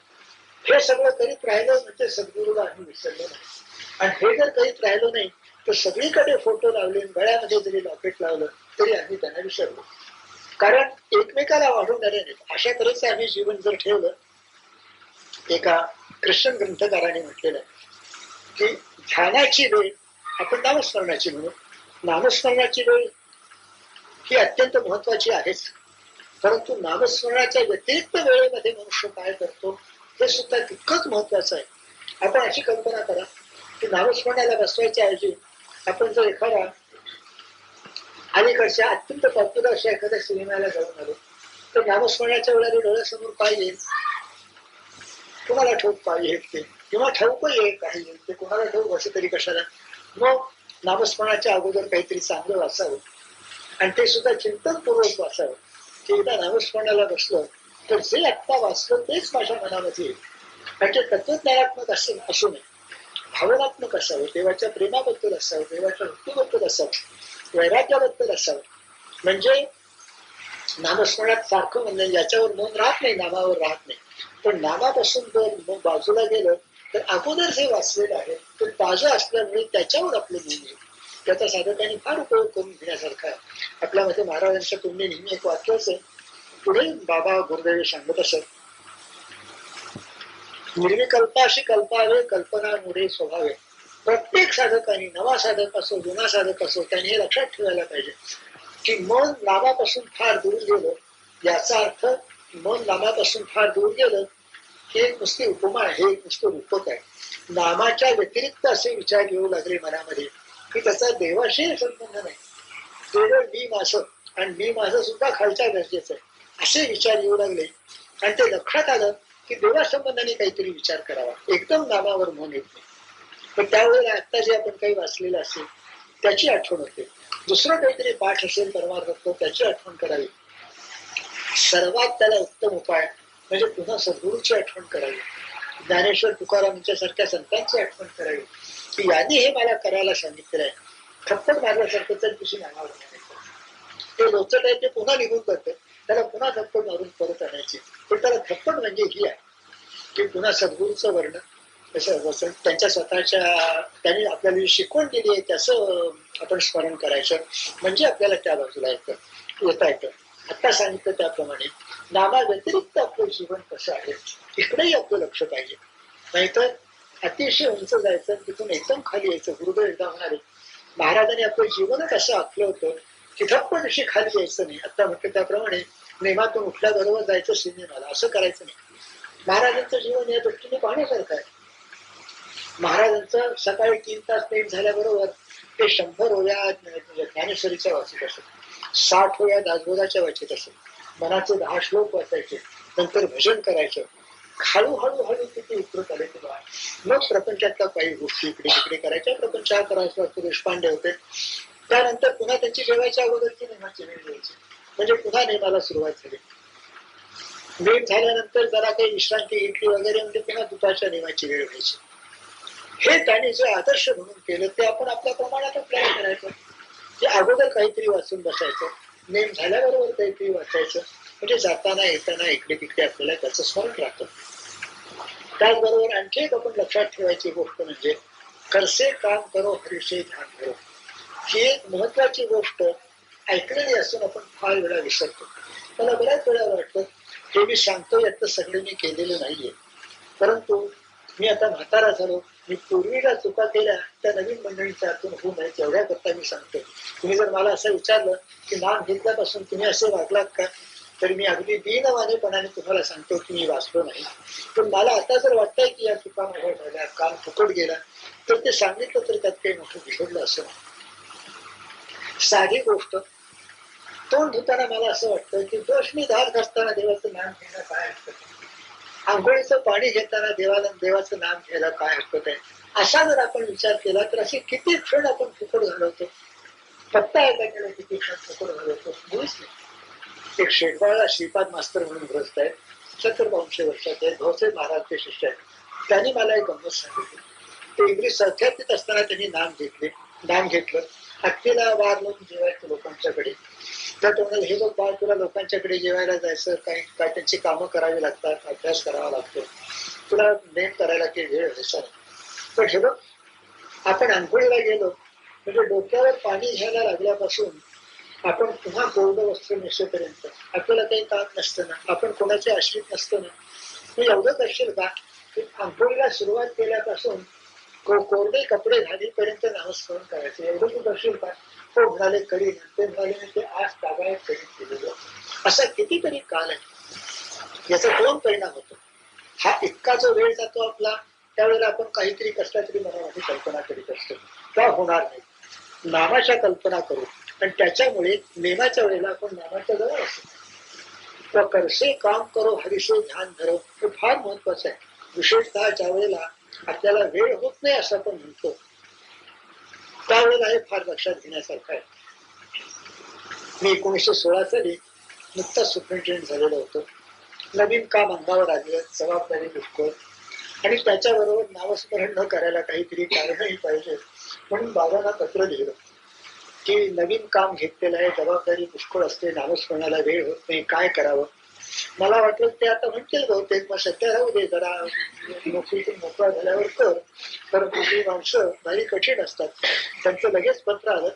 हे सगळं करीत राहिलं म्हणजे सद्गुरूला आम्ही विसरलो नाही. आणि हे जर करीत राहिलो नाही तर सगळीकडे फोटो लावले, गळ्यामध्ये जरी लॉकेट लावलं तरी आम्ही त्यांना विसरलो. कारण एकमेकाला वाढवणारे नाहीत. अशा तऱ्हेचं आम्ही जीवन जर ठेवलं, एका ख्रिश्चन ग्रंथकाराने म्हटलेलं आहे की ध्यानाची वेळ आपण नामस्मरणाची म्हणू, नामस्मरणाची वेळ ही अत्यंत महत्वाची आहेच, परंतु नामस्मरणाच्या व्यतिरिक्त वेळेमध्ये मनुष्य काय करतो हे सुद्धा तितकंच महत्वाचं आहे. आपण अशी कल्पना करा की नामस्मरणाला बसवायच्या ऐवजी आपण जर एखादा अलीकडच्या अत्यंत पॉप्युलर अशा एखाद्या सिनेमाला जाऊन आलो तर नामस्मरणाच्या वेळेला डोळ्यासमोर काय येईल? कुणाला ठाऊक काय येईल ते, किंवा ठाऊक येईल काही येईल ते, कुणाला ठाऊक असं तरी कशाला. मग नामस्मरणाच्या अगोदर काहीतरी चांगलं वाचावं आणि ते सुद्धा चिंतनपूर्वक वाचावं की एकदा नामस्मरणाला बसलं तर जे आत्ता वाचलं तेच माझ्या मनामध्ये येईल. म्हणजे तत्वज्ञानात्मक असू नये, भावनात्मक असावं, देवाच्या प्रेमाबद्दल असावं, देवाच्या भक्तीबद्दल असावं, वैराग्याबद्दल असावं. म्हणजे नामस्मरणात सारखं म्हणजे याच्यावर मन राहत नाही, नामावर राहत नाही. पण नामापासून जर बाजूला गेलं तर अगोदर जे वाचलेलं आहे ते ताजं असल्यामुळे त्याच्यावर आपलं मन येईल. त्याचा साधकांनी फार उपयोग करून घेण्यासारखा आहे. आपल्यामध्ये महाराजांच्या तोंडी नेहमी एक वाक्य असेल, पुढे बाबा गुरुदेव सांगत असत, निर्विकल्पाशी कल्पावे, कल्पना मुळे स्वभावे. प्रत्येक साधकाने, नवा साधक असो जुना साधक असो, त्यांनी हे लक्षात ठेवायला पाहिजे की मन नामापासून फार दूर गेलं, याचा अर्थ मन नामापासून फार दूर गेलं ही एक नुसती उपमा आहे, एक नुसतं रूपक आहे. नामाच्या व्यतिरिक्त असे विचार येऊ लागले मनामध्ये की त्याचा देवाशी संबंध नाही, केवळ मी माझं आणि मी माझं सुद्धा खालच्या दर्जाचं आहे असे विचार येऊ लागले. आणि ते लक्षात आलं की देवासंबंधाने काहीतरी विचार करावा, एकदम नामावर मन येत नाही. पण त्यावेळेला आता जे आपण काही वाचलेलं असेल त्याची आठवण होते, दुसरं काहीतरी पाठ असेल परमार्थ त्याची आठवण करावी. सर्वात त्याला उत्तम उपाय म्हणजे पुन्हा सद्गुरूची आठवण करावी, ज्ञानेश्वर तुकारामांच्या सारख्या संतांची आठवण करावी की यांनी हे मला करायला सांगितलेलं आहे. थप्पड मारल्यासारखं तर तुझी नामावर ते लोचट आहे ते पुन्हा निघून करते, त्याला पुन्हा थप्पड मारून परत आणायचे. पण त्याला थप्पड म्हणजे ही आहे की पुन्हा सद्गुरूचं वर्णन कसं त्यांच्या स्वतःच्या त्यांनी आपल्याला शिकवण दिली आहे त्याचं आपण स्मरण करायचं, म्हणजे आपल्याला त्या बाजूला येता येतं. आता सांगितलं त्याप्रमाणे नामा व्यतिरिक्त आपलं जीवन कसं आहे इकडेही आपलं लक्ष पाहिजे. नाहीतर अतिशय उंच जायचं, तिथून एकदम खाली यायचं. गुरुदेव एकदा म्हणाले, महाराजांनी आपलं जीवनच असं आखलं होतं की धप्पट अशी खाली यायचं नाही. आता म्हटलं त्याप्रमाणे नेमातून उठल्याबरोबर जायचं सिनेमाला, असं करायचं नाही. महाराजांचं जीवन या दृष्टीने पाहण्यासारखं आहे. महाराजांचं सकाळी 3 तास नेम झाल्याबरोबर ते 100 ओव्या ज्ञानेश्वरीच्या वाचीत असत, 60 ओव्या दासबोधाच्या वाचीत असत, मनाचे 10 श्लोक वाचायचे, नंतर भजन करायचं. हळूहळू हळू किती उतरत आले ते बघा. मग प्रपंचातल्या काही गोष्टी इकडे तिकडे करायच्या. प्रपंच करायचा देशपांडे होते. त्यानंतर पुन्हा त्यांची जेवायच्या अगोदरची नेमाची वेळ द्यायची, म्हणजे पुन्हा नेमाला सुरुवात झाली. नेम झाल्यानंतर जरा काही विश्रांती घेतली वगैरे म्हणजे पुन्हा दुपारच्या नेमाची वेळ व्हायची. हे त्यांनी जे आदर्श म्हणून केलं ते आपण आपल्या प्रमाणात प्लॅन करायचं. ते अगोदर काहीतरी वाचून बसायचं, नेम झाल्याबरोबर काहीतरी वाचायचं, म्हणजे जाताना येताना इकडे तिकडे आपल्याला त्याचं स्मरण राहतं. त्याचबरोबर आणखी एक आपण लक्षात ठेवायची गोष्ट म्हणजे करसे काम करो हरिषे ध्यान करो. ही एक महत्वाची गोष्ट ऐकलेली असून आपण फार वेळा विसरतो. मला बऱ्याच वेळा वाटतं हे मी सांगतो यातलं सगळे मी केलेलं नाहीये, परंतु मी आता म्हातारा झालो, मी पूर्वीला चुका केल्या त्या नवीन मंडळीच्या हातून होऊ नये तेवढ्या करता मी सांगतो. तुम्ही जर मला असं विचारलं की नाम घेतल्यापासून तुम्ही असे वागलात का, तर मी अगदी दीनवाणेपणाने तुम्हाला सांगतो की मी वाचलो नाही. पण मला आता जर वाटतंय की या चुका माझ्या झाल्या, काल फुकट गेला, तर ते सांगितलं तर त्यात काही मोठं बिघडलं असं नाही. साधी गोष्ट, तोंड धुताना मला असं वाटतं की दोष मी दात घासताना देवाचं नाम घेणं काय हरकत आहे, आंघोळीचं पाणी घेताना देवाचं नाम घ्यायला काय हरकत आहे, असा जर आपण विचार केला तर असे किती क्षण आपण फुकट घालवतो. फक्त ऐका केलं किती क्षण फुकट घालवतो मुळीच नाही. एक शेटवाळा श्रीपाद मास्तर म्हणून ग्रस्त आहेत, 70-80 वर्षाचे आहेत, भोसे महाराजचे शिष्य आहेत. त्यांनी मला एक गंमत सांगितली. ते इंग्लिश चौथ्यात असताना त्यांनी नाम घेतलं. हत्तीला वार लावून जेवायचं लोकांच्याकडे. तर तो म्हणाले, हे बघ बाळ, तुला लोकांच्याकडे जेवायला जायचं, काय त्यांची कामं करावी लागतात, अभ्यास करावा लागतो, तुला नेम करायला काही वेळ व्हायचा नाही. पण हे बघ, आपण आंघोळीला गेलो म्हणजे डोक्यावर पाणी घ्यायला लागल्यापासून आपण पुन्हा कोरडं वस्त्र नेसेपर्यंत आपल्याला काही काम नसतं ना, आपण कोणाचे आश्रित नसतो ना. तू एवढं करशील का की आंघोळीला सुरुवात केल्यापासून कोरडे कपडे घालीपर्यंत नामस्मरण करायचं, एवढं तू करशील का. तो म्हणाले करीन, ते म्हणाले ते आज तागायत करीत केलेलं. असा कितीतरी काल आहे. याचा 2 परिणाम होतो. हा इतका जो वेळ जातो आपला, त्यावेळेला आपण काहीतरी कसल्या तरी मनामध्ये कल्पना करीत असतो, का होणार नाही. नामाच्या कल्पना करू आणि त्याच्यामुळे नेमाच्या वेळेला आपण नामाच्या जवळ असतो. करसे काम करो हरिषे ध्यान धरो, हे फार महत्वाचं आहे. विशेषतः ज्या वेळेला आपल्याला वेळ होत नाही असं आपण म्हणतो, त्यावेळेला हे फार लक्षात घेण्यासारखं आहे. मी 1916 साली नुकताच सुप्रिंटेंडेंट झालेलो होतो. नवीन काम अंगावर आलेलं, जबाबदारी पुष्कळ, आणि त्याच्याबरोबर नामस्मरण न करायला काहीतरी कारणही पाहिजे. म्हणून बाबांना पत्र लिहिलं की नवीन काम घेतलेलं आहे, जबाबदारी पुष्कळ असते, नामस्मरणाला वेळ होत नाही, काय करावं. मला वाटलं ते आता म्हणतील बहुतेक मग सध्या राहू दे, जरा नोकरीतून मोकळा झाल्यावर कर. परंतु ती माणसं भारी कठीण असतात. त्यांचं लगेच पत्र आलं,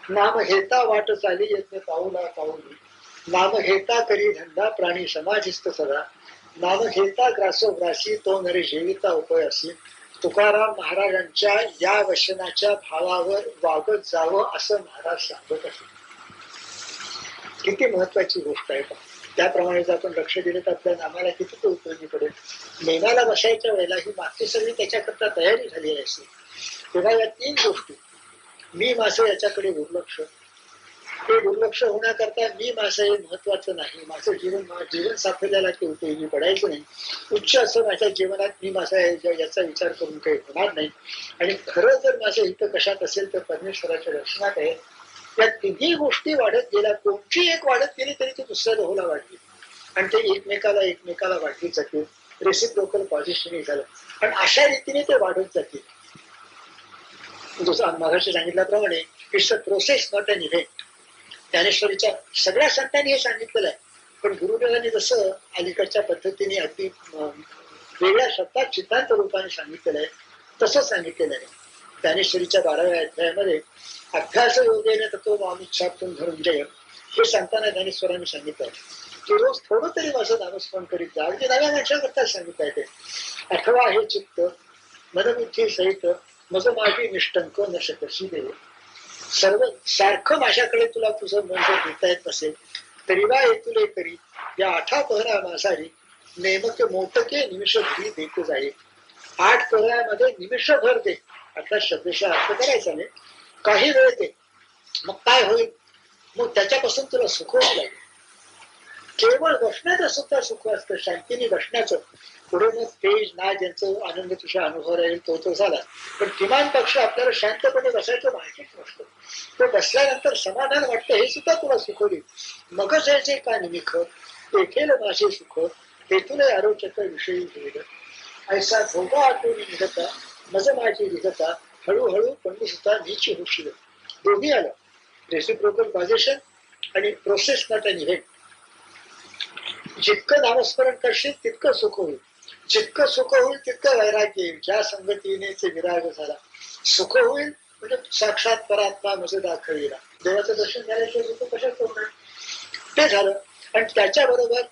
नाम घेता वाट चाली येते पाऊला पाऊली, नाम घेता करी धंदा प्राणी समाजिस्त सदा, नाम घेता ग्रासो ग्रासी तो नरे जीविता उपयासी, तुकाराम महाराजांच्या या वचनाच्या भावावर वागत जावं असं महाराज सांगत असत. किती महत्वाची गोष्ट आहे. त्याप्रमाणे जर आपण लक्ष दिलं तर आपल्या नामाला किती तो उपयोगी पडेल. नेमाला बसायच्या वेळेला ही मागची सगळी त्याच्याकरता तयारी झालेली असते. तेव्हा या 3 गोष्टी, मी माझं याच्याकडे दुर्लक्ष, ते दुर्लक्ष होण्याकरता मी माझं हे महत्वाचं नाही, माझं जीवन साफल्याला ते उपयोगी पडायचं नाही, उच्च असं माझ्या जीवनात मी माझा याचा विचार करून काही होणार नाही, आणि खरं जर माझं हित कशात असेल तर परमेश्वराच्या दर्शनात आहे. या 3ही गोष्टी वाढत गेल्या, कोणची एक वाढत गेली तरी ती दुसऱ्या दोहोला वाढली, आणि ते एकमेकाला वाढली जातील, रेसिप्रोकल पॉझिशनिंग झालं, आणि अशा रीतीने ते वाढत जातील. जसं मगाशी सांगितल्याप्रमाणे it's a process not an event. ज्ञानेश्वरीच्या सगळ्या संतांनी हे सांगितलेलं आहे. पण गुरुदेवांनी जसं अलीकडच्या पद्धतीने अगदी वेगळ्या शब्दात सिद्धांत रूपाने सांगितलेलं आहे तसं सांगितलेलं आहे. ज्ञानेश्वरीच्या 12व्या अध्यायामध्ये अभ्यास योगेने तत्व मामिच्छातून धनंजय हे सांगताना ज्ञानेश्वरांनी सांगितलं तू रोज थोडं तरी माझं नामस्मरण करीत जा. अगदी नव्या माणसाकरता सांगितलं आहे ते. अथवा हे चित्त मनबुद्धी सहित मज माझी निष्ठंक न शकशी देव. सर्व सारखं माझ्याकडे तुला तुझं मन जर देता येत नसेल तरी वा तुले करी या आठा पहरा माझारी नेमके मोठके निमिष घरी देत जाईल. 8 पहऱ्यामध्ये निमिषभर दे. आता शब्दशः अर्थ करायचा नाही. काही वेळ दे. मग काय होईल? मग त्याच्यापासून तुला सुख होऊ लागेल. केवळ बसण्याचं सुद्धा सुख असतं. शांतीने बसण्याचं. पुढे मग तेज ना ज्यांचं आनंद तुझ्या अनुभव राहील तो झाला. पण किमान पक्ष आपल्याला शांतपणे बसायचं माहितीच नसतं. तो बसल्यानंतर समाधान वाटतं हे सुद्धा तुला सुख होईल. मगच यायचे का निमिख तेथेल माझे सुख तेथून आरोचक विषयी होईल. ऐसा भोगा आतून निघता मज माझी निघता हळूहळू पण सुद्धा नीची होशील. दोन्ही आलं. रेसिप्रोकल कॉझेशन आणि प्रोसेस नॉट अन इव्हेंट. जितकं नामस्मरण करशील तितकं सुख होईल. जितकं सुख होईल तितकं वैराग्य येईल. ज्या संगतीने विराग झाला. सुख होईल म्हणजे साक्षात परात्मा मज दाखविला. देवाचं दर्शन झाल्याशिवाय सुख कशाच होणार? ते झालं. आणि त्याच्याबरोबर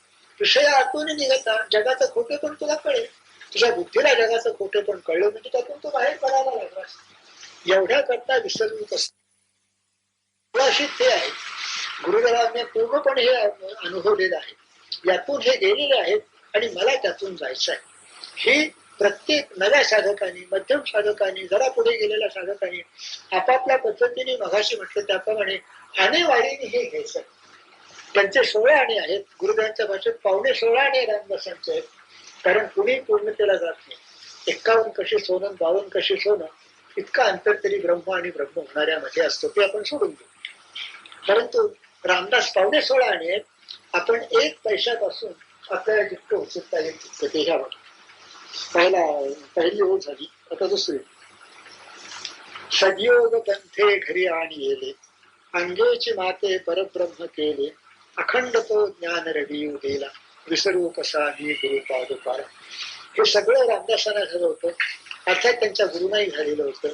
विषयातून निघता जगाचं खोटे पण तुला कळेल. तुझ्या बुद्धीला जगाचं खोटे पण कळलं म्हणजे त्यातून तो बाहेर पडायला लागलास. एवढ्या करता विसरून ते आहे. गुरुदेवांनी पूर्णपणे हे अनुभवलेलं आहे. यातून हे गेलेले आहेत आणि मला त्यातून जायचं आहे. ही प्रत्येक नव्या साधकांनी मध्यम साधकांनी जरा पुढे गेलेल्या साधकांनी आपापल्या पद्धतीने मगाशी म्हटलं त्याप्रमाणे आणेवारीने हे घ्यायचं. त्यांचे 16 आणे आहेत. गुरुदेवांच्या भाषेत 15.5 आणे रामदासांचे आहेत. कारण कुणी पूर्णतेला जात नाही. 51 कशी सोनं 52 कशी सोनं इतका अंतर तरी ब्रह्म आणि ब्रह्म होणाऱ्यामध्ये असतो. ते आपण सोडून देऊ. परंतु रामदास 15.5 आणे आहेत. आपण 1 पैशापासून आपल्याला जितकं उचलता येईल तितकं ते घ्यावं. पहिली ओळ झाली. आता दुसरी. सद्योग पंथे घरी आणि येले अंगेची माते परब्रह्म केले अखंड तो ज्ञान रवी उदेला विसरू कसा मी गुरु पादुकार. हे सगळं रामदासांना झालं होतं. अर्थात त्यांच्या गुरुनाही झालेलं होतं.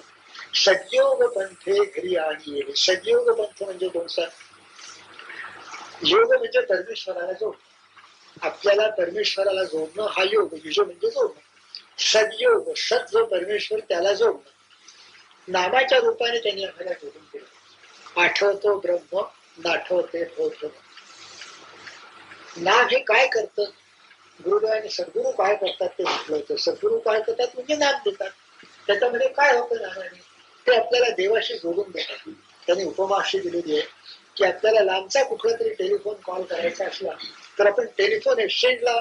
सद्योग पंथे घरी आणि येले. सद्योग पंथ म्हणजे कोणता? योग म्हणजे परमेश्वराला जोडणं. आपल्याला परमेश्वराला जोडणं हा योग. युज म्हणजे जोडणं. सद्योग सत जो परमेश्वर त्याला जोडणं. नामाच्या रूपाने त्यांनी आम्हाला जोडून दिलं. आठवतो ब्रह्म नाठवते बोध. नाम हे काय करतं? गुरुदेव आणि सद्गुरू काय करतात ते म्हटलं होतं. सद्गुरू काय करतात म्हणजे नाम देतात. त्याच्यामध्ये काय होतं नामाने? ते आपल्याला देवाशी जोडून देतात. त्यांनी उपमा अशी दिलेली आहे की आपल्याला लांबचा कुठला तरी टेलिफोन कॉल करायचा असला तर आपण टेलिफोन एक्सचेंजला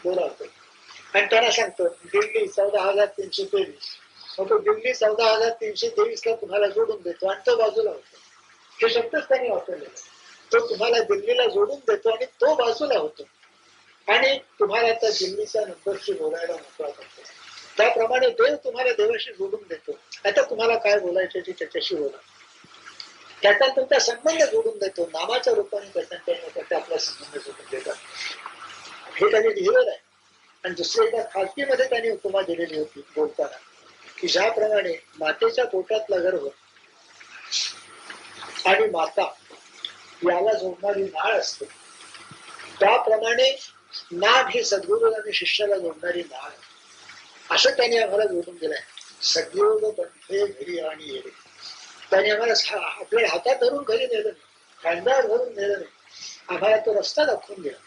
बोलावतो आणि त्यांना सांगतो दिल्ली 14,323. मग तो दिल्ली 14,323 ला तुम्हाला जोडून देतो आणि तो बाजूला होतो. हे शब्दच त्यांनी वापरले. तो तुम्हाला दिल्लीला जोडून देतो आणि तो बाजूला होतो आणि तुम्हाला त्या दिल्लीच्या नंबरशी बोलायला मोकळा करतो. त्याप्रमाणे देव तुम्हाला देवाशी जोडून देतो. आता तुम्हाला काय बोलायचं ते त्याच्याशी बोला. त्याचा तुमचा संबंध जोडून देतो. नामाच्या रूपाने त्याच्या आपला संबंध जोडून देतात. हे त्यांनी लिहिलेलं आहे. आणि दुसऱ्या एका खालतीमध्ये त्यांनी उपमा दिलेली होती बोलताना की ज्याप्रमाणे मातेच्या पोटातला गर्भ आणि माता याला जोडणारी नाळ असते त्याप्रमाणे नाम ही सद्गुरू आणि शिष्याला जोडणारी नाळ असं त्यांनी आम्हाला जोडून दिलंय. सद्योग पंथे घरी आणि येणे. त्यांनी आम्हाला आपल्या हातात धरून घरी नेलं नाही. खांद्यावर धरून नेलं नाही. आम्हाला तो रस्ता दाखवून दिला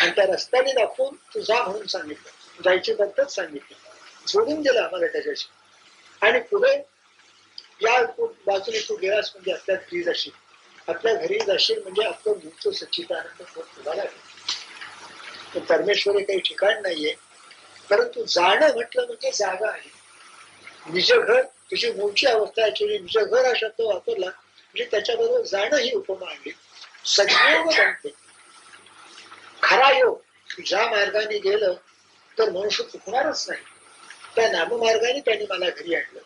आणि त्या रस्त्याने दाखवून तू जा म्हणून सांगितलं. जायची पद्धत सांगितली. जोडून दिलं आम्हाला त्याच्याशी. आणि पुढे या बाजूने तू गेलास म्हणजे आपल्या घरी जाशील. आपल्या घरी जाशील म्हणजे आपलं मूळचं सच्चिदानंद तुम्हाला लागेल. परमेश्वरी काही ठिकाण नाहीये. परंतु जाणं म्हटलं म्हणजे जागा आहे. निज घर तुझी मूळची अवस्था आहे. निज घर हा शब्द वापरला म्हणजे त्याच्याबरोबर जाणं ही उपमा आणली. सद्योग बनते. खरा योग ज्या मार्गाने गेलं तर मनुष्य चुकणारच नाही. त्या नाममार्गाने त्यांनी मला घरी आणलं.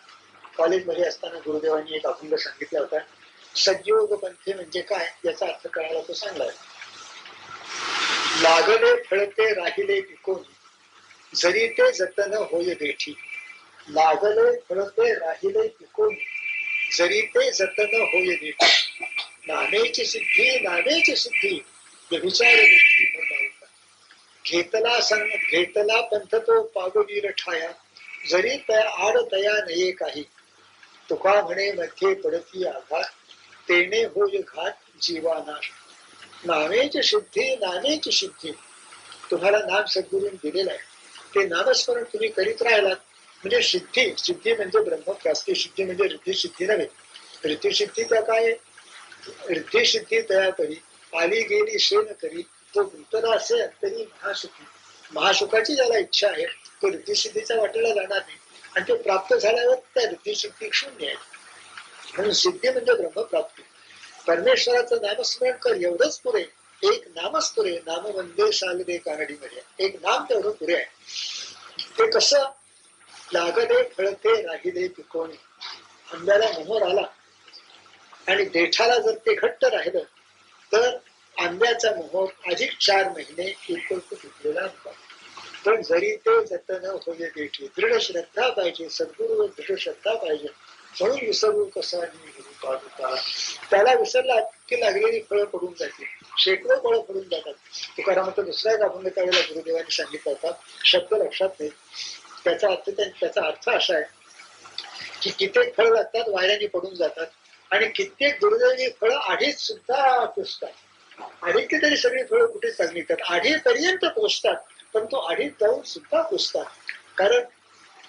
कॉलेजमध्ये असताना गुरुदेवांनी एक अभंग सांगितला होता. सद्योग पंथे म्हणजे काय याचा अर्थ कळायला तो सांगला. लागले फळते राहिले पिकोनी जरी ते जतन होय देठी. लागले फळते राहिले पिकोनी जरी ते जतन होय देठी. नामेची सिद्धी नामेची सिद्धी व्यभिचार वृत्ती न पावता. घेतला पंथ तो पागवीर ठाया, जरी त्या आड तया नये काही. तुका म्हणे मध्ये पडती आघात, तेने होय घात जीवानाश. नामेची सिद्धी तुम्हाला नाम सद्गुरूंनी दिलेलं आहे. ते नामस्मरण तुम्ही करीत राहिलात म्हणजे सिद्धी म्हणजे ब्रह्मप्राप्ती. सिद्धी म्हणजे रिद्धी सिद्धी नव्हे. रिद्धी सिद्धी त्या काय? रिद्धी सिद्धी तया करी आली गेली शेण करी, तो गुंतला असे अंतरी महासुखी. महासुखाची ज्याला इच्छा आहे तो रिद्धी सिद्धीच्या वाटेला जाणार नाही, आणि ते प्राप्त झाल्यावर त्या रिद्धी सिद्धी शून्य आहे. म्हणून सिद्धी म्हणजे ब्रह्मप्राप्ती. परमेश्वराचं नामस्मरण कर एवढंच पुरे. एक नामच पुरे. नाम वंदे सालदे कानडीमध्ये एक नाम तेवढं पुरे आहे. ते कसं? लागले फळते राहिले पिकोणे. आंब्याला मोहर आला आणि देठाला जर ते घट्ट राहिलं तर आंब्याचा मोहर अधिक 4 महिने पिकलेला असतो. पण जरी ते जतन होणे देठी, दृढ श्रद्धा पाहिजे. सद्गुरू दृढ श्रद्धा पाहिजे. म्हणून विसरू कसा पादुका. त्याला विसरला की लागलेली फळं पडून जातील. शेकडो फळं पडून जातात. तुकारामाचं दुसऱ्या अभंगाच्या वेळेला गुरुदेवांनी सांगितलं होता, शब्द लक्षात नाही. त्याचा अर्थ असा आहे की कित्येक फळं लागतात वाऱ्याने पडून जातात, आणि कित्येक दुर्दैवी फळं आधीच सुद्धा पुसतात. आधी तरी सगळी फळं कुठे चांगली येतात, आधीपर्यंत पोचतात, पण तो आधीच जाऊन सुद्धा पुसतात. कारण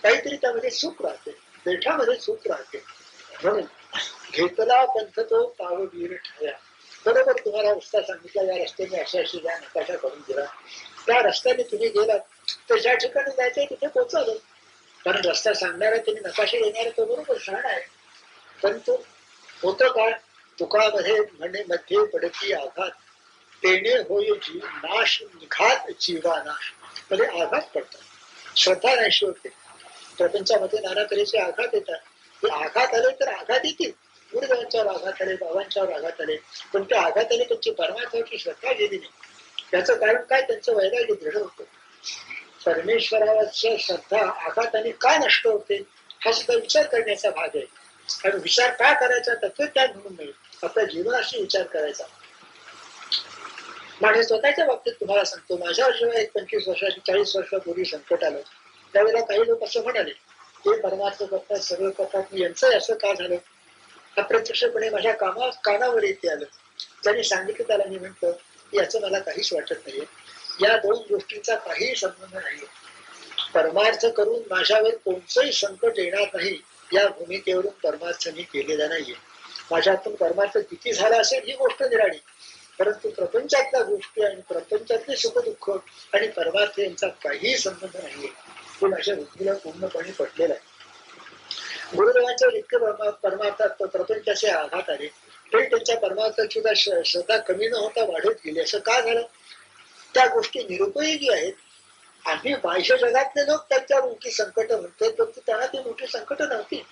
काहीतरी त्यामध्ये सुख राहते, देठामध्ये सुख राहते. म्हणून घेतला पंथ तो पाववीर ठाया. बरोबर तुम्हाला रस्ता सांगितला, या रस्त्याने अशी या नकाशा करून दिला. त्या रस्त्याने तुम्ही गेलात तर ज्या ठिकाणी जायचंय तिथे पोहोचाल. कारण रस्ता सांगणारा त्यांनी नकाशे देणारा तो बरोबर शहाणा आहे. परंतु होतं काय? तुकामध्ये म्हणे मध्ये पडती आघात, तेने होय जीव नाश घात जीवानाश. मध्ये आघात पडतात. श्रद्धा नाहीशी होते. प्रपंचामध्ये नाना तऱ्हेचे आघात येतात. हे आघात आले तर आघात येतील. गुरुदेवांच्यावर आघात आले, बाबांच्यावर आघात आले, पण त्या आघाताने त्यांची परमार्थाची श्रद्धा गेली नाही. त्याचं कारण काय? त्यांचं वैराग्य दृढ होतं. परमेश्वराच्या श्रद्धा आघाताने का नष्ट होते हा सुद्धा विचार करण्याचा भाग आहे. आणि विचार काय करायचा? तत्वज्ञान म्हणून नाही, आपल्या जीवनाशी विचार करायचा. माझ्या स्वतःच्या बाबतीत तुम्हाला सांगतो, माझ्यावर जेव्हा एक 25 वर्षाची 40 वर्षापूर्वी संकट आलं, त्यावेळेला काही लोक असं म्हणाले, हे परमार्थ करतात, सगळं करतात, यांचं असं का झालं? अप्रत्यक्षपणे माझ्या कानावर येते आलं. त्यांनी सांगितलं, त्याला मी म्हटलं याचं मला काहीच वाटत नाहीये. या दोन गोष्टींचा काहीही संबंध नाहीये. परमार्थ करून माझ्यावर कोणतंही संकट येणार नाही या भूमिकेवरून परमार्थ मी केलेला नाहीये. माझ्यातून परमार्थ किती झाला असेल ही गोष्ट निराळी, परंतु प्रपंचातल्या गोष्टी आणि प्रपंचातले सुखदुःख आणि परमार्थ यांचा काहीही संबंध नाहीये. हे माझ्या बुद्धीला पूर्णपणे पटलेलं आहे. गुरुदेवांच्या इतके परमार्थात प्रपंचाचे आघात आले तरी त्यांच्या परमार्थाची सुद्धा श्रद्धा कमी न होता वाढत गेली. असं का झालं? त्या गोष्टी निरुपयोगी आहेत. आम्ही बाह्य जगातले लोक त्यांच्या मोठी संकट म्हणतोय, परंतु त्यांना ती मोठी संकट नव्हती.